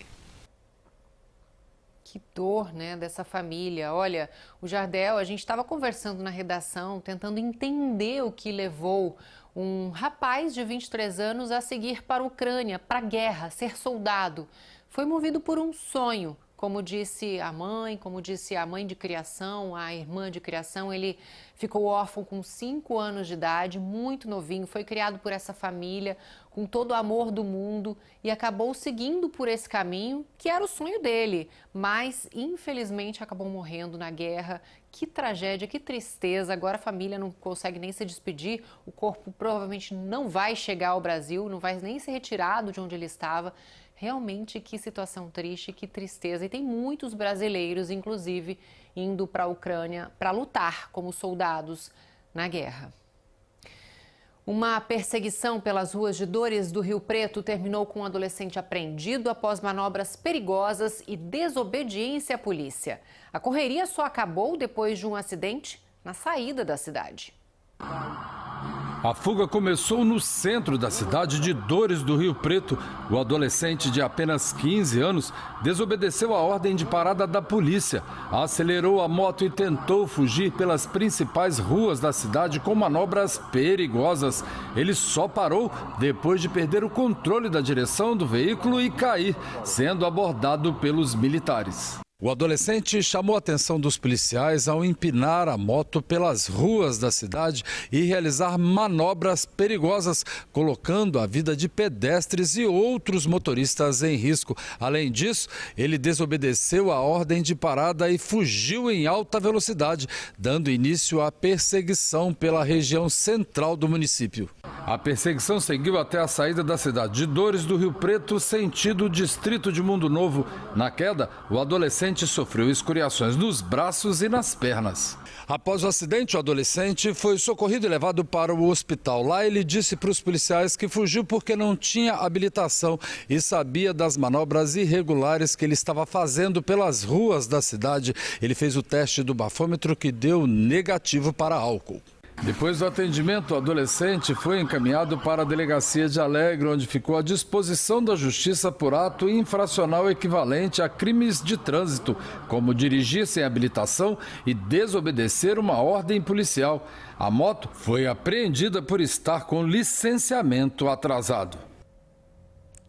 Que dor, né, dessa família. Olha, o Jardel, a gente estava conversando na redação, tentando entender o que levou um rapaz de 23 anos a seguir para a Ucrânia, para a guerra, ser soldado. Foi movido por um sonho, como disse a mãe, como disse a mãe de criação, a irmã de criação. Ele ficou órfão com 5 anos de idade, muito novinho, foi criado por essa família, com todo o amor do mundo e acabou seguindo por esse caminho, que era o sonho dele, mas infelizmente acabou morrendo na guerra. Que tragédia, que tristeza. Agora a família não consegue nem se despedir, o corpo provavelmente não vai chegar ao Brasil, não vai nem ser retirado de onde ele estava. Realmente, que situação triste, que tristeza. E tem muitos brasileiros, inclusive, indo para a Ucrânia para lutar como soldados na guerra. Uma perseguição pelas ruas de Dores do Rio Preto terminou com um adolescente apreendido após manobras perigosas e desobediência à polícia. A correria só acabou depois de um acidente na saída da cidade. A fuga começou no centro da cidade de Dores do Rio Preto. O adolescente de apenas 15 anos desobedeceu a ordem de parada da polícia, acelerou a moto e tentou fugir pelas principais ruas da cidade com manobras perigosas. Ele só parou depois de perder o controle da direção do veículo e cair, sendo abordado pelos militares. O adolescente chamou a atenção dos policiais ao empinar a moto pelas ruas da cidade e realizar manobras perigosas, colocando a vida de pedestres e outros motoristas em risco. Além disso, ele desobedeceu a ordem de parada e fugiu em alta velocidade, dando início à perseguição pela região central do município. A perseguição seguiu até a saída da cidade de Dores do Rio Preto, sentido distrito de Mundo Novo. Na queda, o adolescente sofreu escoriações nos braços e nas pernas. Após o acidente, o adolescente foi socorrido e levado para o hospital. Lá ele disse para os policiais que fugiu porque não tinha habilitação e sabia das manobras irregulares que ele estava fazendo pelas ruas da cidade. Ele fez o teste do bafômetro que deu negativo para álcool. Depois do atendimento, o adolescente foi encaminhado para a delegacia de Alegre, onde ficou à disposição da justiça por ato infracional equivalente a crimes de trânsito, como dirigir sem habilitação e desobedecer uma ordem policial. A moto foi apreendida por estar com licenciamento atrasado.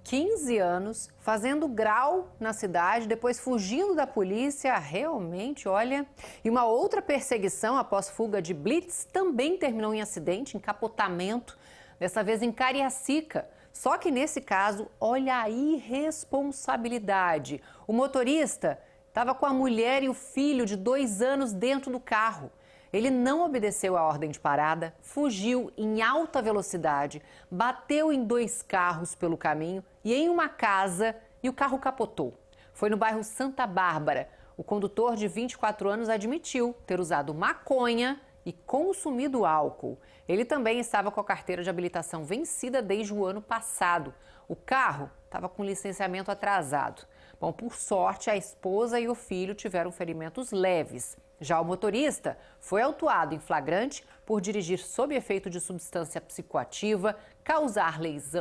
15 anos, fazendo grau na cidade, depois fugindo da polícia, realmente, olha... E uma outra perseguição após fuga de blitz também terminou em acidente, em capotamento, dessa vez em Cariacica. Só que nesse caso, olha a irresponsabilidade. O motorista estava com a mulher e o filho de 2 anos dentro do carro. Ele não obedeceu a ordem de parada, fugiu em alta velocidade, bateu em 2 carros pelo caminho e em uma casa e o carro capotou. Foi no bairro Santa Bárbara. O condutor de 24 anos admitiu ter usado maconha e consumido álcool. Ele também estava com a carteira de habilitação vencida desde o ano passado. O carro estava com licenciamento atrasado. Bom, por sorte, a esposa e o filho tiveram ferimentos leves. Já o motorista foi autuado em flagrante por dirigir sob efeito de substância psicoativa, causar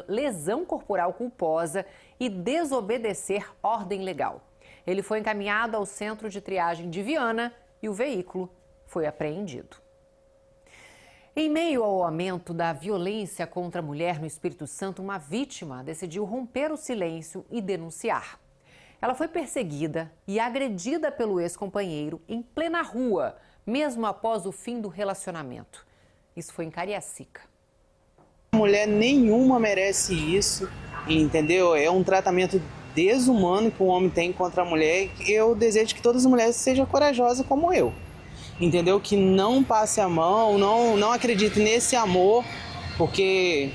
lesão corporal culposa e desobedecer ordem legal. Ele foi encaminhado ao centro de triagem de Viana e o veículo foi apreendido. Em meio ao aumento da violência contra a mulher no Espírito Santo, uma vítima decidiu romper o silêncio e denunciar. Ela foi perseguida e agredida pelo ex-companheiro em plena rua, mesmo após o fim do relacionamento. Isso foi em Cariacica. Mulher nenhuma merece isso, entendeu? É um tratamento desumano que o homem tem contra a mulher. Eu desejo que todas as mulheres sejam corajosas como eu, entendeu? Que não passe a mão, não acredite nesse amor, porque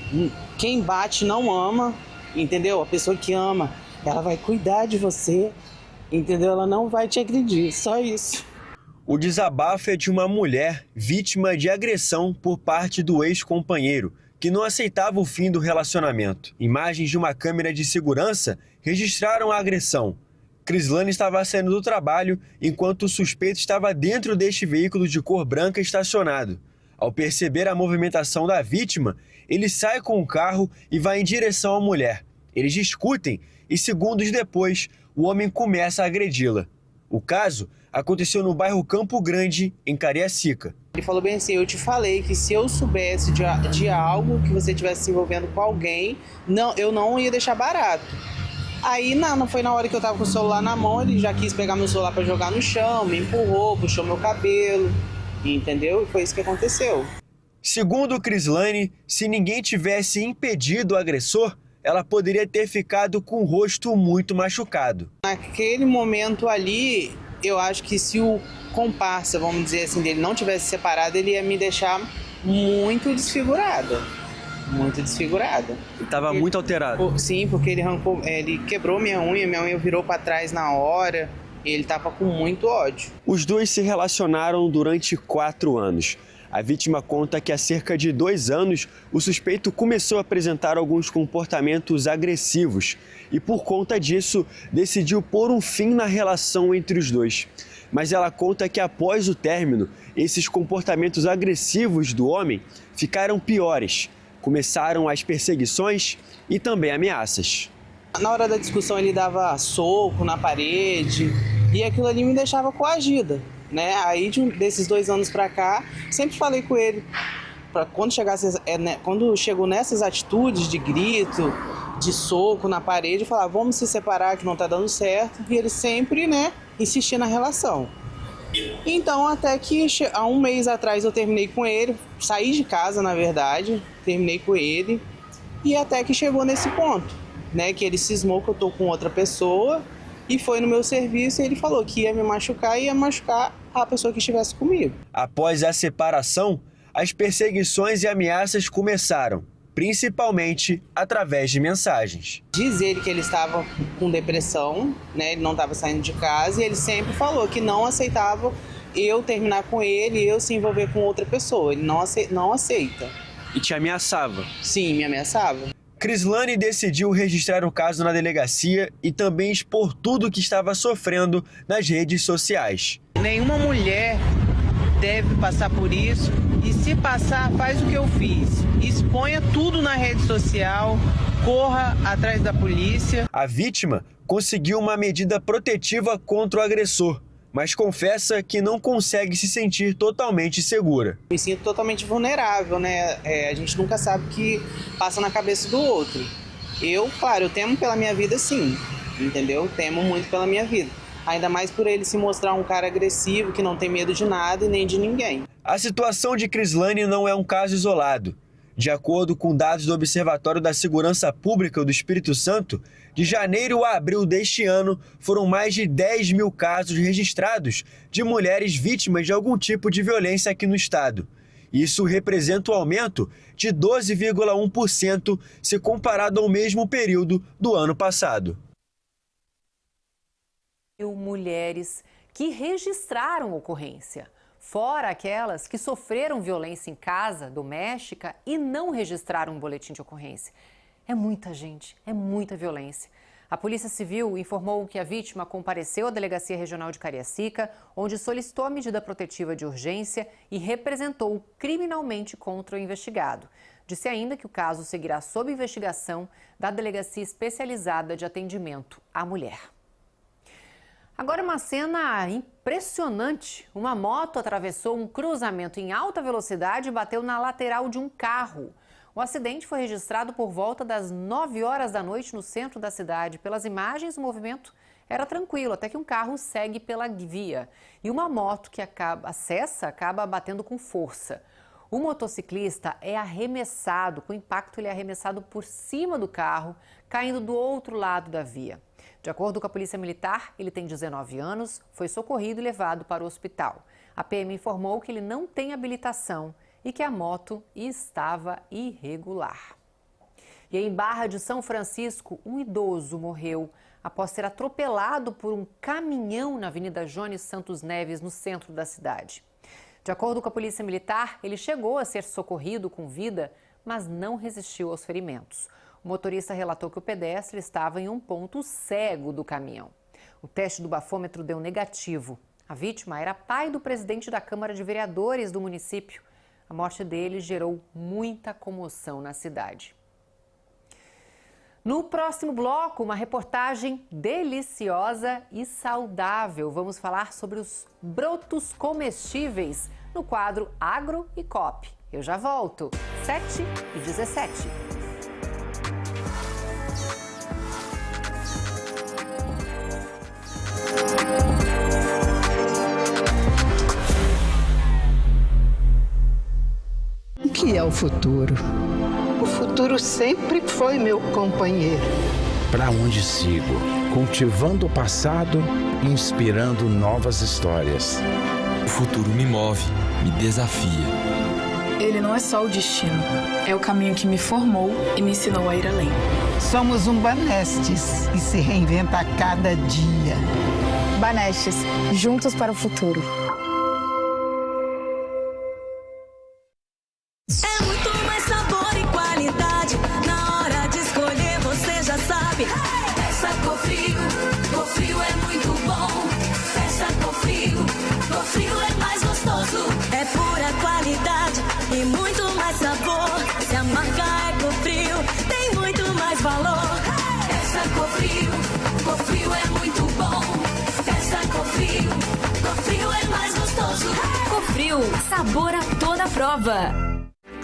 quem bate não ama, entendeu? A pessoa que ama, ela vai cuidar de você, entendeu? Ela não vai te agredir, só isso. O desabafo é de uma mulher vítima de agressão por parte do ex-companheiro, que não aceitava o fim do relacionamento. Imagens de uma câmera de segurança registraram a agressão. Crislane estava saindo do trabalho enquanto o suspeito estava dentro deste veículo de cor branca estacionado. Ao perceber a movimentação da vítima, ele sai com o carro e vai em direção à mulher. Eles discutem e, segundos depois, o homem começa a agredi-la. O caso aconteceu no bairro Campo Grande, em Cariacica. Ele falou bem assim: eu te falei que se eu soubesse de algo que você estivesse se envolvendo com alguém, eu não ia deixar barato. Aí não foi na hora que eu estava com o celular na mão, ele já quis pegar meu celular para jogar no chão, me empurrou, puxou meu cabelo, entendeu? E foi isso que aconteceu. Segundo Crislane, se ninguém tivesse impedido o agressor, ela poderia ter ficado com o rosto muito machucado. Naquele momento ali, eu acho que se o comparsa, vamos dizer assim, dele não tivesse separado, ele ia me deixar muito desfigurada. Muito desfigurada. Ele estava muito alterado? Sim, porque ele quebrou minha unha virou para trás na hora, e ele estava com muito ódio. Os dois se relacionaram durante 4 anos. A vítima conta que há cerca de 2 anos, o suspeito começou a apresentar alguns comportamentos agressivos e, por conta disso, decidiu pôr um fim na relação entre os dois. Mas ela conta que, após o término, esses comportamentos agressivos do homem ficaram piores. Começaram as perseguições e também ameaças. Na hora da discussão, ele dava soco na parede e aquilo ali me deixava coagida. Aí, desses 2 anos pra cá, sempre falei com ele, quando chegou nessas atitudes de grito, de soco na parede, eu falava, vamos se separar que não tá dando certo, e ele sempre, insistia na relação. Então, até que há 1 mês atrás eu terminei com ele, saí de casa, na verdade, terminei com ele, e até que chegou nesse ponto, que ele cismou que eu tô com outra pessoa, e foi no meu serviço e ele falou que ia me machucar e ia machucar a pessoa que estivesse comigo. Após a separação, as perseguições e ameaças começaram, principalmente através de mensagens. Diz ele que ele estava com depressão, ele não estava saindo de casa e ele sempre falou que não aceitava eu terminar com ele e eu se envolver com outra pessoa. Ele não aceita. E te ameaçava? Sim, me ameaçava. Crislane decidiu registrar o caso na delegacia e também expor tudo o que estava sofrendo nas redes sociais. Nenhuma mulher deve passar por isso E se passar, faz o que eu fiz. Exponha tudo na rede social, corra atrás da polícia. A vítima conseguiu uma medida protetiva contra o agressor, mas confessa que não consegue se sentir totalmente segura. Me sinto totalmente vulnerável, né? A gente nunca sabe o que passa na cabeça do outro. Eu temo pela minha vida, sim, entendeu? Temo muito pela minha vida. Ainda mais por ele se mostrar um cara agressivo, que não tem medo de nada e nem de ninguém. A situação de Crislane não é um caso isolado. De acordo com dados do Observatório da Segurança Pública do Espírito Santo, de janeiro a abril deste ano, foram mais de 10 mil casos registrados de mulheres vítimas de algum tipo de violência aqui no estado. Isso representa um aumento de 12,1% se comparado ao mesmo período do ano passado. Mulheres que registraram ocorrência, fora aquelas que sofreram violência em casa, doméstica, e não registraram um boletim de ocorrência. É muita gente, é muita violência. A Polícia Civil informou que a vítima compareceu à Delegacia Regional de Cariacica, onde solicitou a medida protetiva de urgência e representou criminalmente contra o investigado. Disse ainda que o caso seguirá sob investigação da Delegacia Especializada de Atendimento à Mulher. Agora uma cena impressionante. Uma moto atravessou um cruzamento em alta velocidade e bateu na lateral de um carro. O acidente foi registrado por volta das 9 horas da noite no centro da cidade. Pelas imagens, o movimento era tranquilo, até que um carro segue pela via. E uma moto que acaba batendo com força. O motociclista é arremessado, com impacto ele é arremessado por cima do carro, caindo do outro lado da via. De acordo com a Polícia Militar, ele tem 19 anos, foi socorrido e levado para o hospital. A PM informou que ele não tem habilitação e que a moto estava irregular. E em Barra de São Francisco, um idoso morreu após ser atropelado por um caminhão na Avenida Jones Santos Neves, no centro da cidade. De acordo com a Polícia Militar, ele chegou a ser socorrido com vida, mas não resistiu aos ferimentos. O motorista relatou que o pedestre estava em um ponto cego do caminhão. O teste do bafômetro deu negativo. A vítima era pai do presidente da Câmara de Vereadores do município. A morte dele gerou muita comoção na cidade. No próximo bloco, uma reportagem deliciosa e saudável. Vamos falar sobre os brotos comestíveis no quadro Agro e Cop. Eu já volto, 7h17. O que é o futuro? O futuro sempre foi meu companheiro. Para onde sigo? Cultivando o passado, inspirando novas histórias. O futuro me move, me desafia. Ele não é só o destino, é o caminho que me formou e me ensinou a ir além. Somos um Banestes e se reinventa a cada dia. Banestes, juntos para o futuro. É muito mais sabor e qualidade. Na hora de escolher, você já sabe. Peça Cofrio, Cofrio é muito bom. Peça Cofrio, Cofrio é mais gostoso. É pura qualidade e muito mais sabor. Se a marca é Cofrio, tem muito mais valor. Peça Cofrio, Cofrio é muito bom. Peça Cofrio, Cofrio é mais gostoso. Cofrio, sabor a toda prova.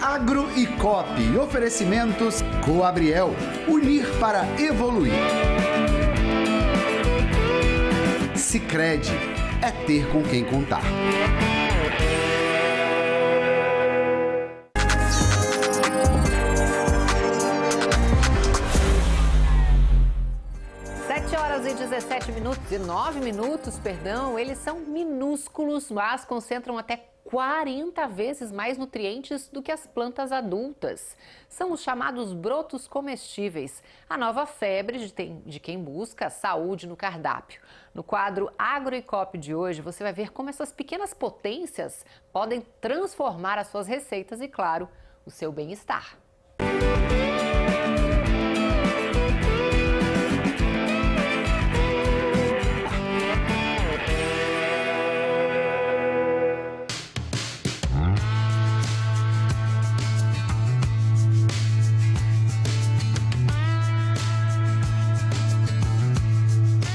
Agro e Cop, oferecimentos Coabriel, unir para evoluir. Sicredi, é ter com quem contar. E 19 minutos, eles são minúsculos, mas concentram até 40 vezes mais nutrientes do que as plantas adultas. São os chamados brotos comestíveis, a nova febre de quem busca saúde no cardápio. No quadro Agro e Cop de hoje, você vai ver como essas pequenas potências podem transformar as suas receitas e, claro, o seu bem-estar.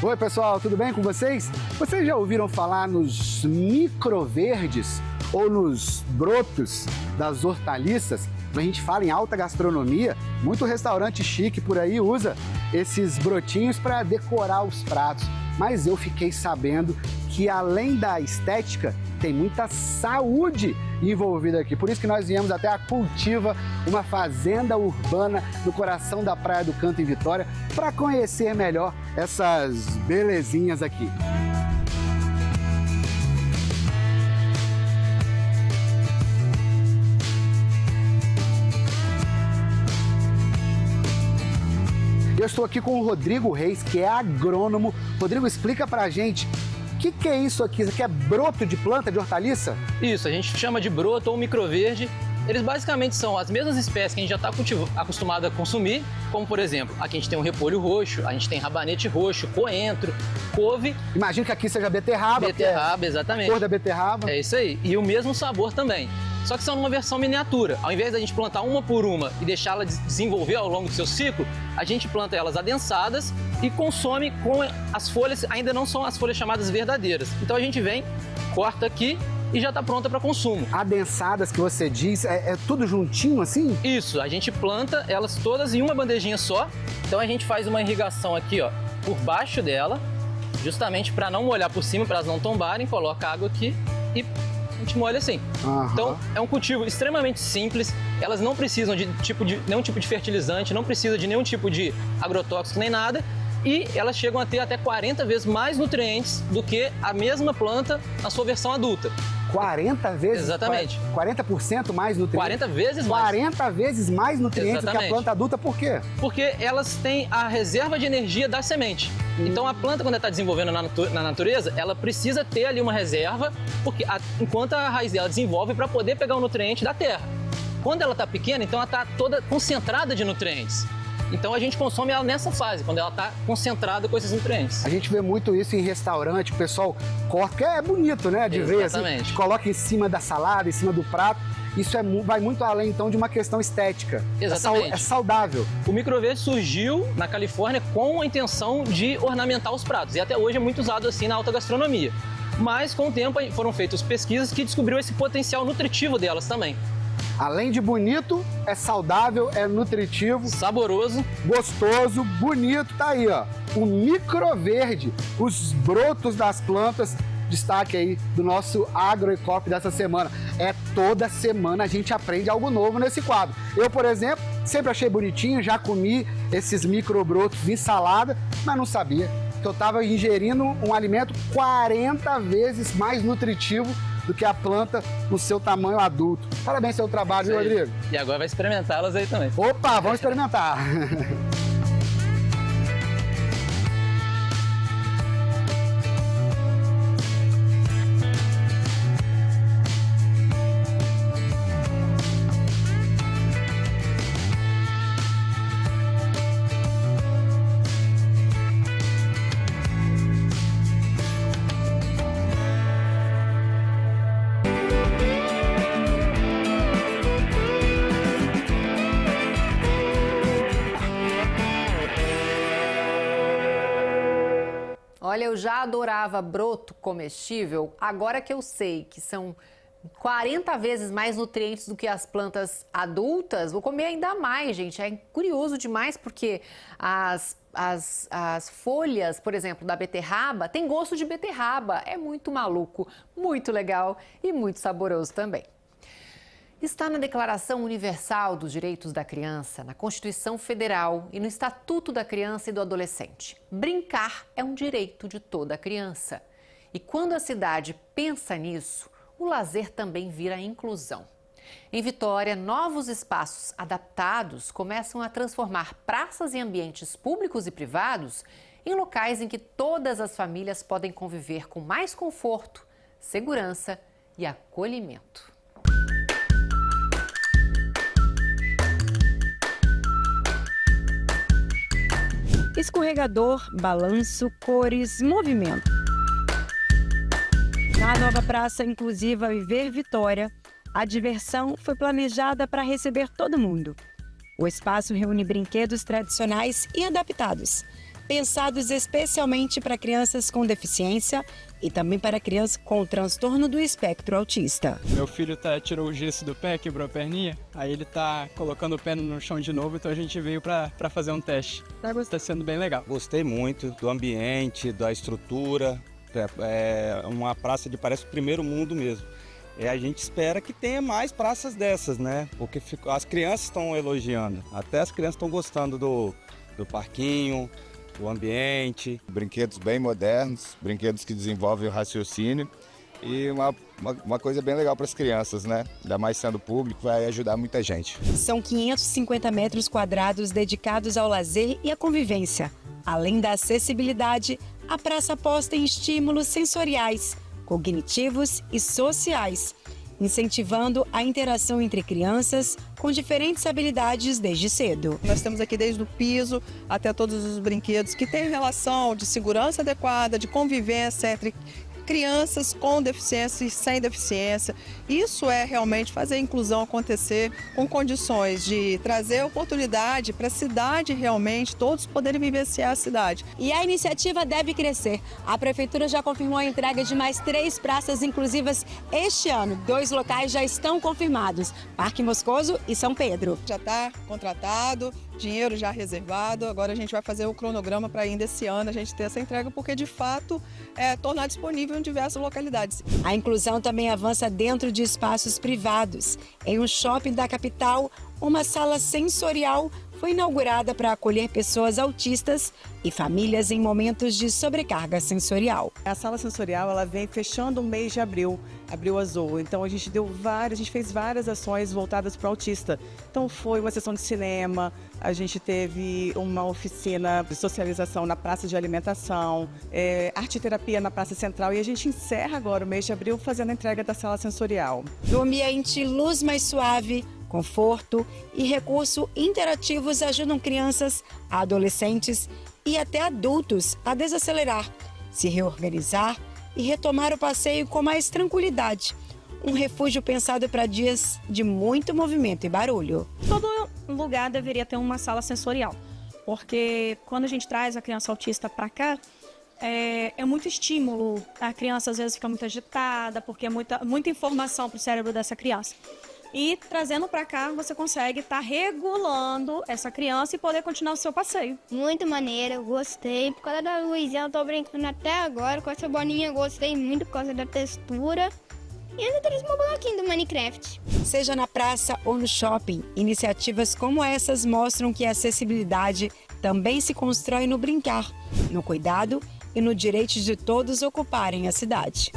Oi, pessoal, tudo bem com vocês? Vocês já ouviram falar nos microverdes ou nos brotos das hortaliças? Quando a gente fala em alta gastronomia, muito restaurante chique por aí usa esses brotinhos para decorar os pratos. Mas eu fiquei sabendo que além da estética, tem muita saúde envolvida aqui. Por isso que nós viemos até a Cultiva, uma fazenda urbana no coração da Praia do Canto, em Vitória, para conhecer melhor essas belezinhas aqui. Eu estou aqui com o Rodrigo Reis, que é agrônomo. Rodrigo, explica pra gente o que é isso aqui? Isso aqui é broto de planta, de hortaliça? Isso, a gente chama de broto ou microverde. Eles basicamente são as mesmas espécies que a gente já está acostumado a consumir, como por exemplo, aqui a gente tem um repolho roxo, a gente tem rabanete roxo, coentro, couve. Imagino que aqui seja beterraba. Beterraba, exatamente. Cor da beterraba. É isso aí. E o mesmo sabor também. Só que são numa versão miniatura. Ao invés da gente plantar uma por uma e deixá-la desenvolver ao longo do seu ciclo, a gente planta elas adensadas e consome com as folhas, ainda não são as folhas chamadas verdadeiras. Então a gente vem, corta aqui e já está pronta para consumo. Adensadas que você diz, é tudo juntinho assim? Isso, a gente planta elas todas em uma bandejinha só. Então a gente faz uma irrigação aqui, ó, por baixo dela, justamente para não molhar por cima, para elas não tombarem, coloca água aqui e a gente molha assim. Uhum. Então, é um cultivo extremamente simples, elas não precisam de nenhum tipo de fertilizante, não precisa de nenhum tipo de agrotóxico nem nada, e elas chegam a ter até 40 vezes mais nutrientes do que a mesma planta na sua versão adulta. 40 vezes? Exatamente. 40% mais nutrientes? 40 vezes mais. 40 vezes mais nutrientes do que a planta adulta, por quê? Porque elas têm a reserva de energia da semente. Então a planta, quando ela está desenvolvendo na natureza, ela precisa ter ali uma reserva, porque enquanto a raiz dela desenvolve para poder pegar o nutriente da terra. Quando ela está pequena, então ela está toda concentrada de nutrientes. Então a gente consome ela nessa fase, quando ela está concentrada com esses nutrientes. A gente vê muito isso em restaurante, o pessoal corta, porque é bonito, né, de ver, assim, coloca em cima da salada, em cima do prato. Isso vai muito além, então, de uma questão estética. Exatamente. É saudável. O microverde surgiu na Califórnia com a intenção de ornamentar os pratos. E até hoje é muito usado assim na alta gastronomia. Mas, com o tempo, foram feitas pesquisas que descobriram esse potencial nutritivo delas também. Além de bonito, é saudável, é nutritivo, saboroso, gostoso, bonito. Tá aí, ó, o microverde, os brotos das plantas. Destaque aí do nosso AgroEcop dessa semana. Toda semana a gente aprende algo novo nesse quadro. Eu, por exemplo, sempre achei bonitinho, já comi esses microbrotos em salada, mas não sabia que eu estava ingerindo um alimento 40 vezes mais nutritivo do que a planta no seu tamanho adulto. Parabéns pelo trabalho, viu, Rodrigo? E agora vai experimentá-las aí também. Opa, vamos experimentar! Olha, eu já adorava broto comestível, agora que eu sei que são 40 vezes mais nutrientes do que as plantas adultas, vou comer ainda mais, gente. É curioso demais porque as folhas, por exemplo, da beterraba, tem gosto de beterraba. É muito maluco, muito legal e muito saboroso também. Está na Declaração Universal dos Direitos da Criança, na Constituição Federal e no Estatuto da Criança e do Adolescente. Brincar é um direito de toda criança. E quando a cidade pensa nisso, o lazer também vira inclusão. Em Vitória, novos espaços adaptados começam a transformar praças e ambientes públicos e privados em locais em que todas as famílias podem conviver com mais conforto, segurança e acolhimento. Escorregador, balanço, cores, movimento. Na nova Praça Inclusiva Viver Vitória, a diversão foi planejada para receber todo mundo. O espaço reúne brinquedos tradicionais e adaptados, pensados especialmente para crianças com deficiência e também para crianças com transtorno do espectro autista. Meu filho tirou o gesso do pé, quebrou a perninha, aí ele tá colocando o pé no chão de novo, então a gente veio para fazer um teste. Tá sendo bem legal. Gostei muito do ambiente, da estrutura, é uma praça de parece o primeiro mundo mesmo. E a gente espera que tenha mais praças dessas, né? Porque as crianças estão elogiando, até as crianças estão gostando do parquinho, o ambiente. Brinquedos bem modernos, brinquedos que desenvolvem o raciocínio e uma coisa bem legal para as crianças, né? Ainda mais sendo público, vai ajudar muita gente. São 550 metros quadrados dedicados ao lazer e à convivência. Além da acessibilidade, a praça aposta em estímulos sensoriais, cognitivos e sociais, incentivando a interação entre crianças com diferentes habilidades desde cedo. Nós temos aqui desde o piso até todos os brinquedos que têm relação de segurança adequada, de convivência entre crianças com deficiência e sem deficiência. Isso é realmente fazer a inclusão acontecer com condições de trazer oportunidade para a cidade realmente, todos poderem vivenciar a cidade. E a iniciativa deve crescer. A Prefeitura já confirmou a entrega de mais 3 praças inclusivas este ano. 2 locais já estão confirmados, Parque Moscoso e São Pedro. Já está contratado, dinheiro já reservado, agora a gente vai fazer o cronograma para ainda esse ano a gente ter essa entrega, porque de fato tornar disponível em diversas localidades. A inclusão também avança dentro de espaços privados. Em um shopping da capital, uma sala sensorial foi inaugurada para acolher pessoas autistas e famílias em momentos de sobrecarga sensorial. A sala sensorial ela vem fechando o mês de abril azul. Então a gente fez várias ações voltadas para o autista. Então foi uma sessão de cinema, a gente teve uma oficina de socialização na praça de alimentação, arte e terapia na praça central e a gente encerra agora o mês de abril fazendo a entrega da sala sensorial. No ambiente, luz mais suave, conforto e recursos interativos ajudam crianças, adolescentes e até adultos a desacelerar, se reorganizar e retomar o passeio com mais tranquilidade. Um refúgio pensado para dias de muito movimento e barulho. Todo lugar deveria ter uma sala sensorial, porque quando a gente traz a criança autista para cá, é muito estímulo. A criança às vezes fica muito agitada, porque é muita informação para o cérebro dessa criança. E trazendo para cá, você consegue estar regulando essa criança e poder continuar o seu passeio. Muito maneiro, gostei. Por causa da luzinha, eu tô brincando até agora. Com essa bolinha, gostei muito por causa da textura. E ainda tem esse bloquinho do Minecraft. Seja na praça ou no shopping, iniciativas como essas mostram que a acessibilidade também se constrói no brincar, no cuidado e no direito de todos ocuparem a cidade.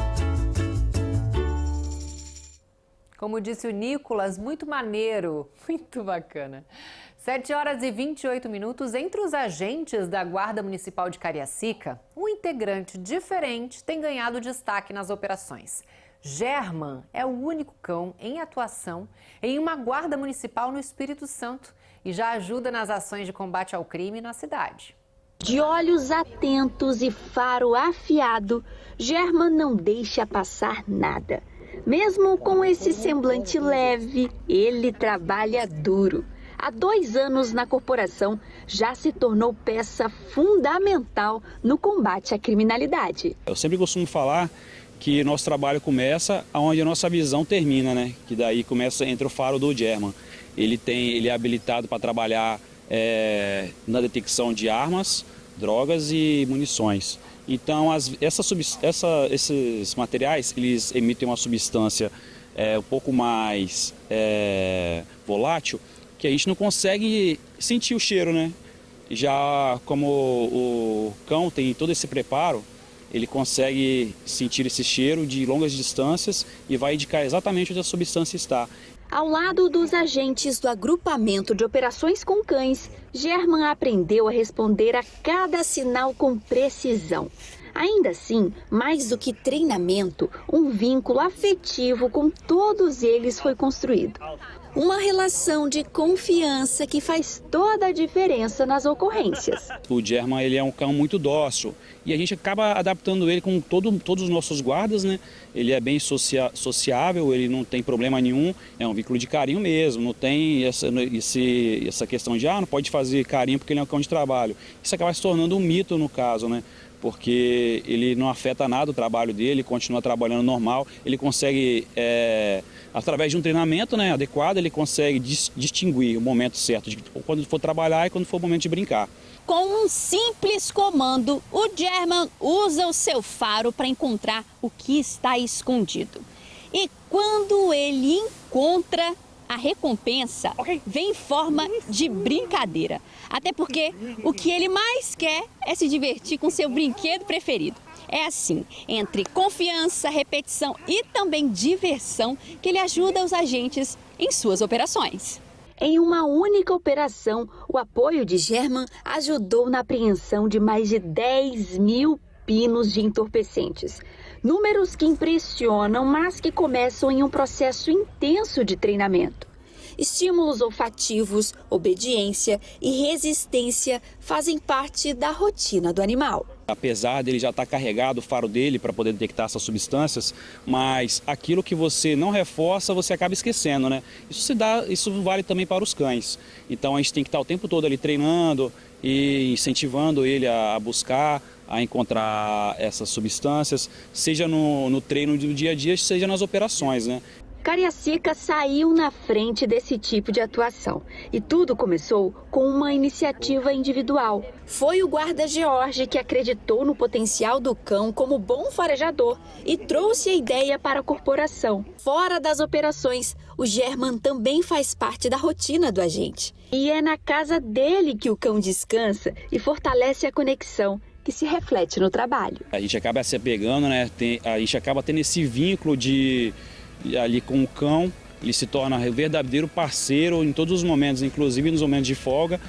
Como disse o Nicolas, muito maneiro, muito bacana. 7h28. Entre os agentes da Guarda Municipal de Cariacica, um integrante diferente tem ganhado destaque nas operações. German é o único cão em atuação em uma guarda municipal no Espírito Santo e já ajuda nas ações de combate ao crime na cidade. De olhos atentos e faro afiado, German não deixa passar nada. Mesmo com esse semblante leve, ele trabalha duro. Há 2 anos na corporação, já se tornou peça fundamental no combate à criminalidade. Eu sempre costumo falar que nosso trabalho começa onde a nossa visão termina, né? Que daí entra o faro do German. Ele é habilitado para trabalhar na detecção de armas, drogas e munições. Então, esses materiais, eles emitem uma substância um pouco mais volátil, que a gente não consegue sentir o cheiro, né? Já como o cão tem todo esse preparo, ele consegue sentir esse cheiro de longas distâncias e vai indicar exatamente onde a substância está. Ao lado dos agentes do agrupamento de operações com cães, German aprendeu a responder a cada sinal com precisão. Ainda assim, mais do que treinamento, um vínculo afetivo com todos eles foi construído. Uma relação de confiança que faz toda a diferença nas ocorrências. O German, ele é um cão muito dócil e a gente acaba adaptando ele com todos os nossos guardas, né? Ele é bem sociável, ele não tem problema nenhum, é um vínculo de carinho mesmo, não tem essa questão de não pode fazer carinho porque ele é um cão de trabalho. Isso acaba se tornando um mito no caso, né? Porque ele não afeta nada o trabalho dele, continua trabalhando normal, ele consegue, através de um treinamento, né, adequado, ele consegue distinguir o momento certo de quando for trabalhar e quando for o momento de brincar. Com um simples comando, o German usa o seu faro para encontrar o que está escondido. E quando ele encontra, a recompensa vem em forma de brincadeira. Até porque o que ele mais quer é se divertir com seu brinquedo preferido. É assim, entre confiança, repetição e também diversão, que ele ajuda os agentes em suas operações. Em uma única operação, o apoio de German ajudou na apreensão de mais de 10 mil pinos de entorpecentes. Números que impressionam, mas que começam em um processo intenso de treinamento. Estímulos olfativos, obediência e resistência fazem parte da rotina do animal. Apesar dele já estar carregado o faro dele para poder detectar essas substâncias, mas aquilo que você não reforça, você acaba esquecendo, né? Isso vale também para os cães. Então a gente tem que estar o tempo todo ali treinando e incentivando ele a buscar, a encontrar essas substâncias, seja no treino do dia a dia, seja nas operações, né? Cariacica saiu na frente desse tipo de atuação e tudo começou com uma iniciativa individual. Foi o guarda George que acreditou no potencial do cão como bom farejador e trouxe a ideia para a corporação. Fora das operações, o German também faz parte da rotina do agente. E é na casa dele que o cão descansa e fortalece a conexão, que se reflete no trabalho. A gente acaba se apegando, né? A gente acaba tendo esse vínculo ali com o cão, ele se torna verdadeiro parceiro em todos os momentos, inclusive nos momentos de folga.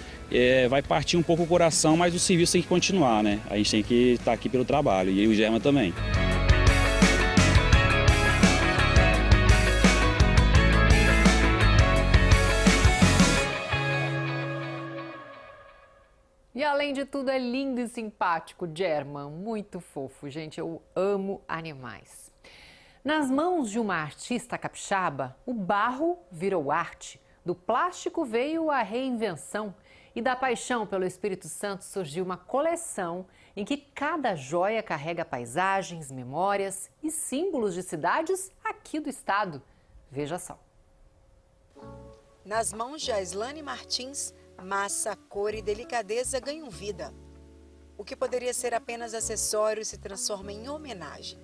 Vai partir um pouco o coração, mas o serviço tem que continuar, né? A gente tem que estar aqui pelo trabalho, e o German também. E além de tudo, é lindo e simpático, German, muito fofo. Gente, eu amo animais. Nas mãos de uma artista capixaba, o barro virou arte. Do plástico veio a reinvenção. E da paixão pelo Espírito Santo surgiu uma coleção em que cada joia carrega paisagens, memórias e símbolos de cidades aqui do estado. Veja só. Nas mãos de Aislane Martins, massa, cor e delicadeza ganham vida. O que poderia ser apenas acessório se transforma em homenagem.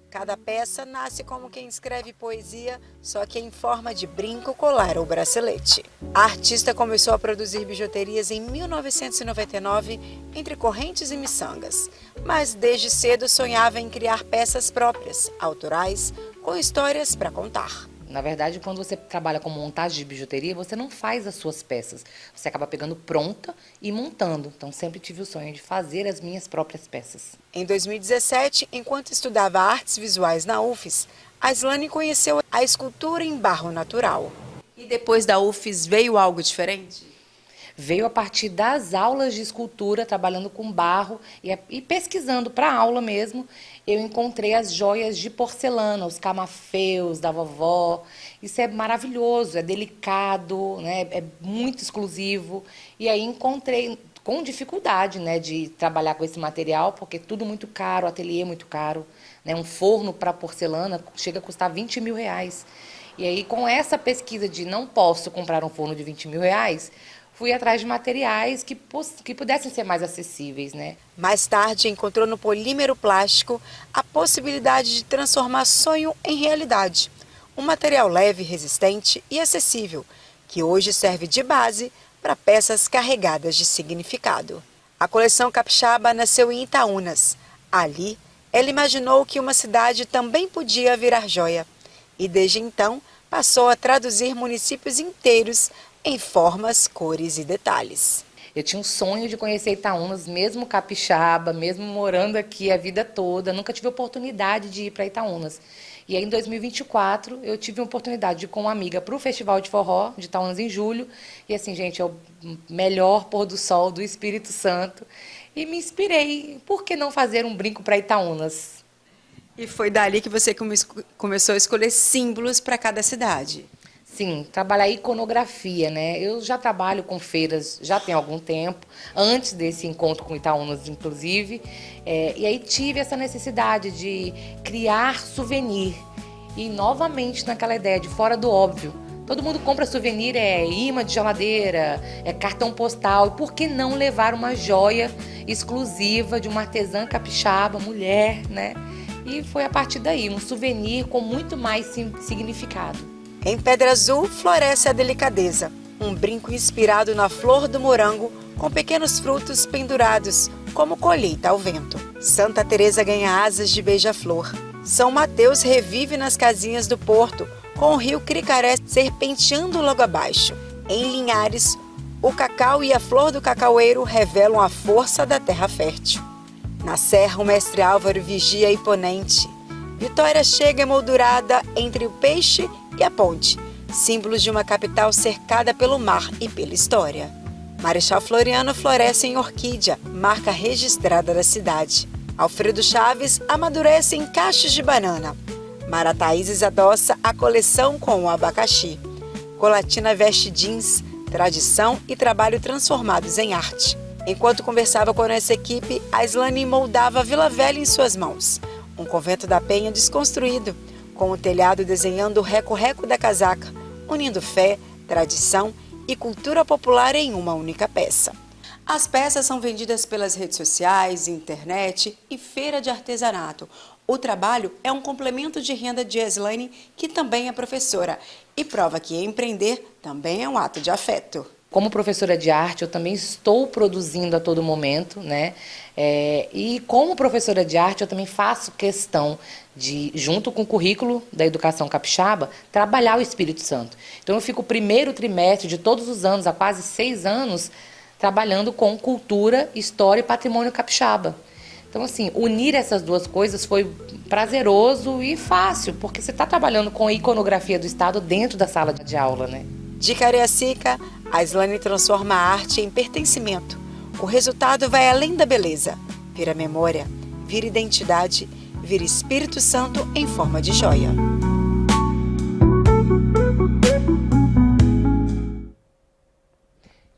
Cada peça nasce como quem escreve poesia, só que em forma de brinco, colar ou bracelete. A artista começou a produzir bijuterias em 1999 entre Correntes e Miçangas, mas desde cedo sonhava em criar peças próprias, autorais, com histórias para contar. Na verdade, quando você trabalha com montagem de bijuteria, você não faz as suas peças. Você acaba pegando pronta e montando. Então, sempre tive o sonho de fazer as minhas próprias peças. Em 2017, enquanto estudava artes visuais na UFES, Aislane conheceu a escultura em barro natural. E depois da UFES veio algo diferente? Veio a partir das aulas de escultura, trabalhando com barro e pesquisando para a aula mesmo. Eu encontrei as joias de porcelana, os camafeus da vovó. Isso é maravilhoso, é delicado, né? É muito exclusivo. E aí encontrei com dificuldade, né, de trabalhar com esse material, porque tudo muito caro, ateliê muito caro, né? Um forno para porcelana chega a custar 20 mil reais. E aí, com essa pesquisa de não posso comprar um forno de 20 mil reais, fui atrás de materiais que pudessem ser mais acessíveis, né? Mais tarde, encontrou no polímero plástico a possibilidade de transformar sonho em realidade. Um material leve, resistente e acessível, que hoje serve de base para peças carregadas de significado. A coleção capixaba nasceu em Itaúnas. Ali, ela imaginou que uma cidade também podia virar joia. E desde então, passou a traduzir municípios inteiros em formas, cores e detalhes. Eu tinha um sonho de conhecer Itaúnas, mesmo capixaba, mesmo morando aqui a vida toda. Nunca tive oportunidade de ir para Itaúnas. E aí, em 2024, eu tive a oportunidade de ir com uma amiga para o Festival de Forró de Itaúnas em julho. E assim, gente, é o melhor pôr do sol do Espírito Santo. E me inspirei, por que não fazer um brinco para Itaúnas? E foi dali que você começou a escolher símbolos para cada cidade. Sim, trabalhar iconografia, né? Eu já trabalho com feiras já tem algum tempo, antes desse encontro com Itaúnas, inclusive. E aí tive essa necessidade de criar souvenir. E novamente naquela ideia de fora do óbvio. Todo mundo compra souvenir, imã de geladeira, cartão postal. E por que não levar uma joia exclusiva de uma artesã capixaba, mulher, né? E foi a partir daí, um souvenir com muito mais significado. Em Pedra Azul, floresce a delicadeza, um brinco inspirado na flor do morango, com pequenos frutos pendurados, como colheita ao vento. Santa Teresa ganha asas de beija-flor. São Mateus revive nas casinhas do porto, com o rio Cricaré serpenteando logo abaixo. Em Linhares, o cacau e a flor do cacaueiro revelam a força da terra fértil. Na serra, o mestre Álvaro vigia imponente. Vitória chega emoldurada entre o peixe e a ponte, símbolos de uma capital cercada pelo mar e pela história. Marechal Floriano floresce em orquídea, marca registrada da cidade. Alfredo Chaves amadurece em cachos de banana. Marataízes adoça a coleção com o abacaxi. Colatina veste jeans, tradição e trabalho transformados em arte. Enquanto conversava com a nossa equipe, a Islane moldava Vila Velha em suas mãos. Um convento da Penha desconstruído, com o telhado desenhando o reco-reco da casaca, unindo fé, tradição e cultura popular em uma única peça. As peças são vendidas pelas redes sociais, internet e feira de artesanato. O trabalho é um complemento de renda de Islane, que também é professora, e prova que empreender também é um ato de afeto. Como professora de arte, eu também estou produzindo a todo momento, né? E como professora de arte, eu também faço questão de, junto com o currículo da educação capixaba, trabalhar o Espírito Santo. Então, eu fico o primeiro trimestre de todos os anos, há quase 6 anos, trabalhando com cultura, história e patrimônio capixaba. Então, assim, unir essas duas coisas foi prazeroso e fácil, porque você está trabalhando com a iconografia do Estado dentro da sala de aula, né? De Cariacica, a Islane transforma a arte em pertencimento. O resultado vai além da beleza. Vira memória, vira identidade, vira Espírito Santo em forma de joia.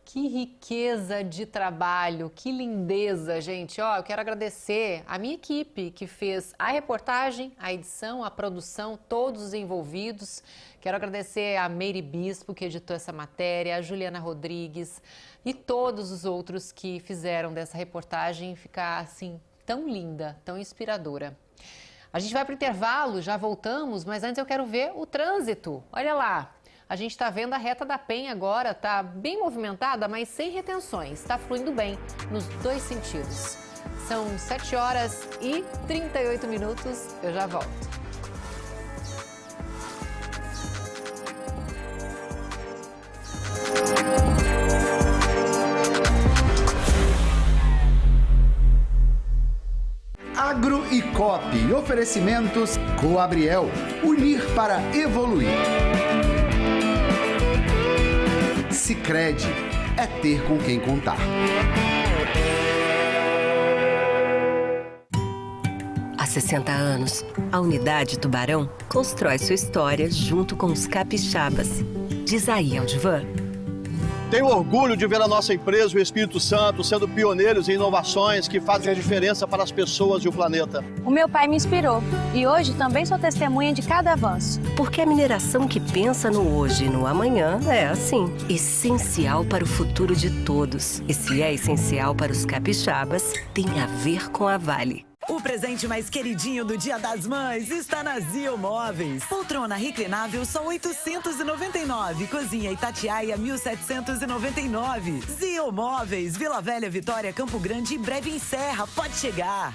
Que riqueza de trabalho, que lindeza, gente. Eu quero agradecer a minha equipe que fez a reportagem, a edição, a produção, todos os envolvidos. Quero agradecer a Meire Bispo, que editou essa matéria, a Juliana Rodrigues e todos os outros que fizeram dessa reportagem ficar assim tão linda, tão inspiradora. A gente vai para o intervalo, já voltamos, mas antes eu quero ver o trânsito. Olha lá. A gente está vendo a reta da Penha agora, está bem movimentada, mas sem retenções. Está fluindo bem nos 2 sentidos. São 7h38. Eu já volto. Agro e Coop, oferecimentos Coabriel, unir para evoluir. Sicredi, é ter com quem contar. Há 60 anos, a Unidade Tubarão constrói sua história junto com os capixabas. Diz aí, Aldivan. Tenho orgulho de ver a nossa empresa, o Espírito Santo, sendo pioneiros em inovações que fazem a diferença para as pessoas e o planeta. O meu pai me inspirou e hoje também sou testemunha de cada avanço. Porque a mineração que pensa no hoje e no amanhã é assim, essencial para o futuro de todos. E se é essencial para os capixabas, tem a ver com a Vale. O presente mais queridinho do Dia das Mães está na Zio Móveis. Poltrona reclinável só R$899. Cozinha Itatiaia 1.799. Zio Móveis, Vila Velha, Vitória, Campo Grande e breve em Serra. Pode chegar.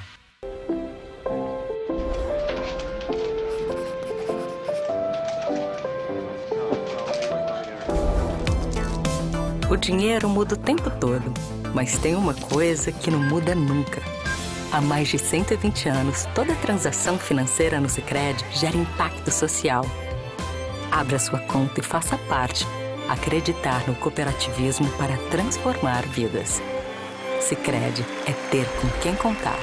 O dinheiro muda o tempo todo, mas tem uma coisa que não muda nunca. Há mais de 120 anos, toda transação financeira no Sicredi gera impacto social. Abra sua conta e faça parte. Acreditar no cooperativismo para transformar vidas. Sicredi é ter com quem contar.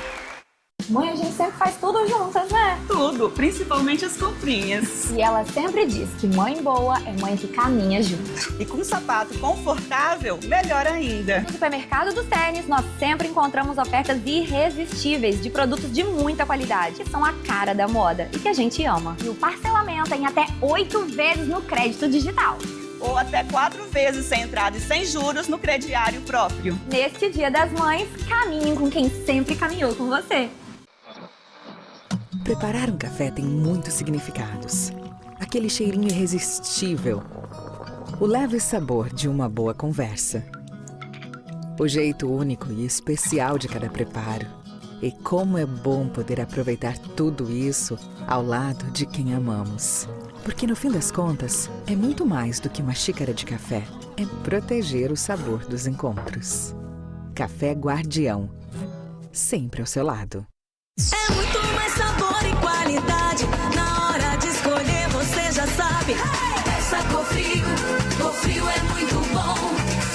Mãe, a gente sempre faz tudo juntas, né? Tudo, principalmente as comprinhas. E ela sempre diz que mãe boa é mãe que caminha junto. E com um sapato confortável, melhor ainda. No supermercado do Tênis, nós sempre encontramos ofertas irresistíveis de produtos de muita qualidade, que são a cara da moda e que a gente ama. E o parcelamento em até 8 vezes no crédito digital. Ou até 4 vezes sem entrada e sem juros no crediário próprio. Neste Dia das Mães, caminhe com quem sempre caminhou com você. Preparar um café tem muitos significados. Aquele cheirinho irresistível. O leve sabor de uma boa conversa. O jeito único e especial de cada preparo. E como é bom poder aproveitar tudo isso ao lado de quem amamos. Porque no fim das contas, é muito mais do que uma xícara de café. É proteger o sabor dos encontros. Café Guardião. Sempre ao seu lado. É muito mais sabor e qualidade. Na hora de escolher, você já sabe. Peça Cofrio. Cofrio é muito bom.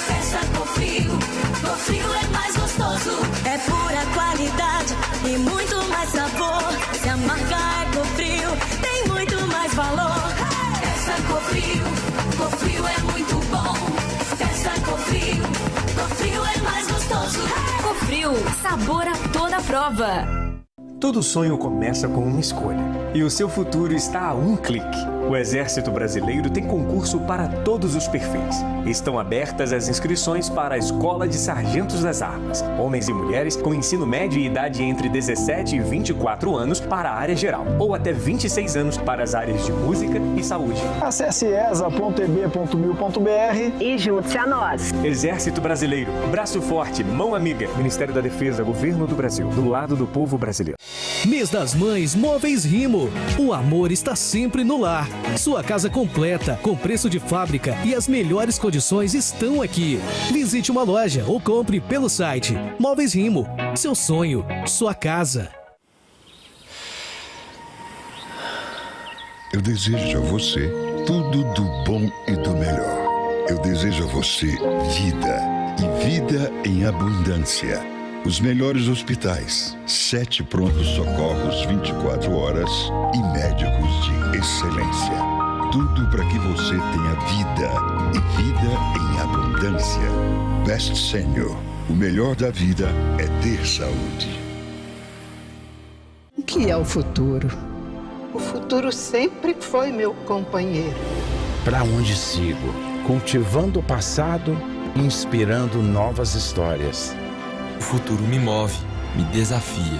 Peça Cofrio. Cofrio é mais gostoso. É pura qualidade e muito mais sabor. Se a marca é Cofrio, tem muito mais valor. Peça Cofrio. Cofrio é muito bom. Peça Cofrio. Cofrio é mais gostoso. Cofrio, sabor a toda prova. Todo sonho começa com uma escolha. E o seu futuro está a um clique. O Exército Brasileiro tem concurso para todos os perfis. Estão abertas as inscrições para a Escola de Sargentos das Armas. Homens e mulheres com ensino médio e idade entre 17 e 24 anos para a área geral. Ou até 26 anos para as áreas de música e saúde. Acesse esa.eb.mil.br e junte-se a nós. Exército Brasileiro. Braço forte, mão amiga. Ministério da Defesa, Governo do Brasil. Do lado do povo brasileiro. Mês das Mães Móveis Rimo. O amor está sempre no lar. Sua casa completa, com preço de fábrica e as melhores condições estão aqui. Visite uma loja ou compre pelo site. Móveis Rimo. Seu sonho, sua casa. Eu desejo a você tudo do bom e do melhor. Eu desejo a você vida e vida em abundância. Os melhores hospitais, 7 prontos socorros 24 horas e médicos de excelência. Tudo para que você tenha vida e vida em abundância. Best Senior, o melhor da vida é ter saúde. O que é o futuro? O futuro sempre foi meu companheiro. Para onde sigo? Cultivando o passado e inspirando novas histórias. O futuro me move, me desafia.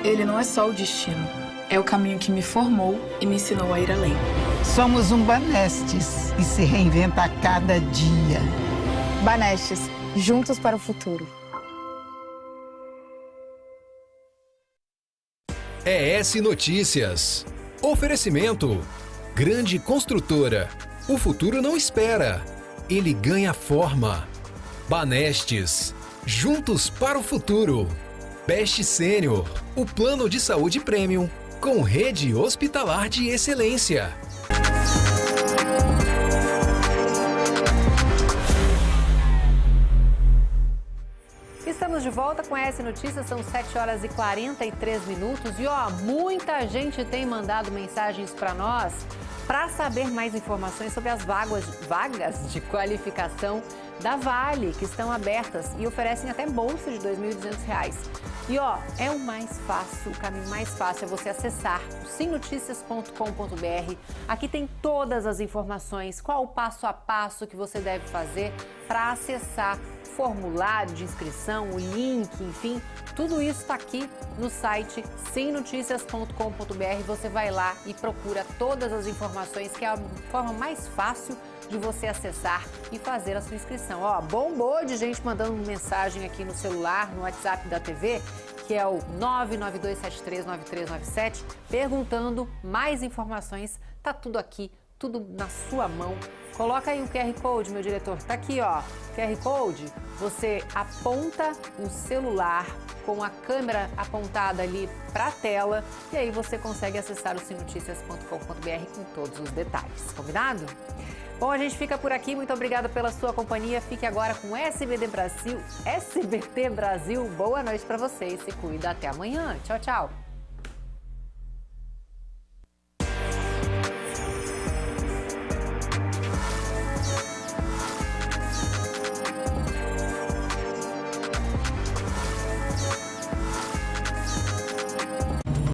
Ele não é só o destino, é o caminho que me formou e me ensinou a ir além. Somos um Banestes e se reinventa a cada dia. Banestes, juntos para o futuro. ES Notícias. Oferecimento. Grande construtora. O futuro não espera. Ele ganha forma. Banestes. Juntos para o futuro. Best Sênior, o plano de saúde premium com rede hospitalar de excelência. Estamos de volta com ES Notícias, são 7 horas e 43 minutos. E muita gente tem mandado mensagens para nós para saber mais informações sobre as vagas de qualificação da Vale, que estão abertas e oferecem até bolsa de R$ 2.200. E é o mais fácil, o caminho mais fácil é você acessar o simnoticias.com.br. Aqui tem todas as informações, qual o passo a passo que você deve fazer para acessar o formulário de inscrição, o link, enfim, tudo isso está aqui no site simnoticias.com.br. Você vai lá e procura todas as informações, que é a forma mais fácil de você acessar e fazer a sua inscrição. Bombou de gente mandando mensagem aqui no celular, no WhatsApp da TV, que é o 992739397, perguntando mais informações. Tá tudo aqui, tudo na sua mão. Coloca aí o QR Code, meu diretor, tá aqui, ó, QR Code. Você aponta no celular com a câmera apontada ali para a tela e aí você consegue acessar o sinoticias.com.br com todos os detalhes, combinado? Bom, a gente fica por aqui, muito obrigada pela sua companhia. Fique agora com SBT Brasil. Boa noite para vocês, se cuida, até amanhã. Tchau, tchau.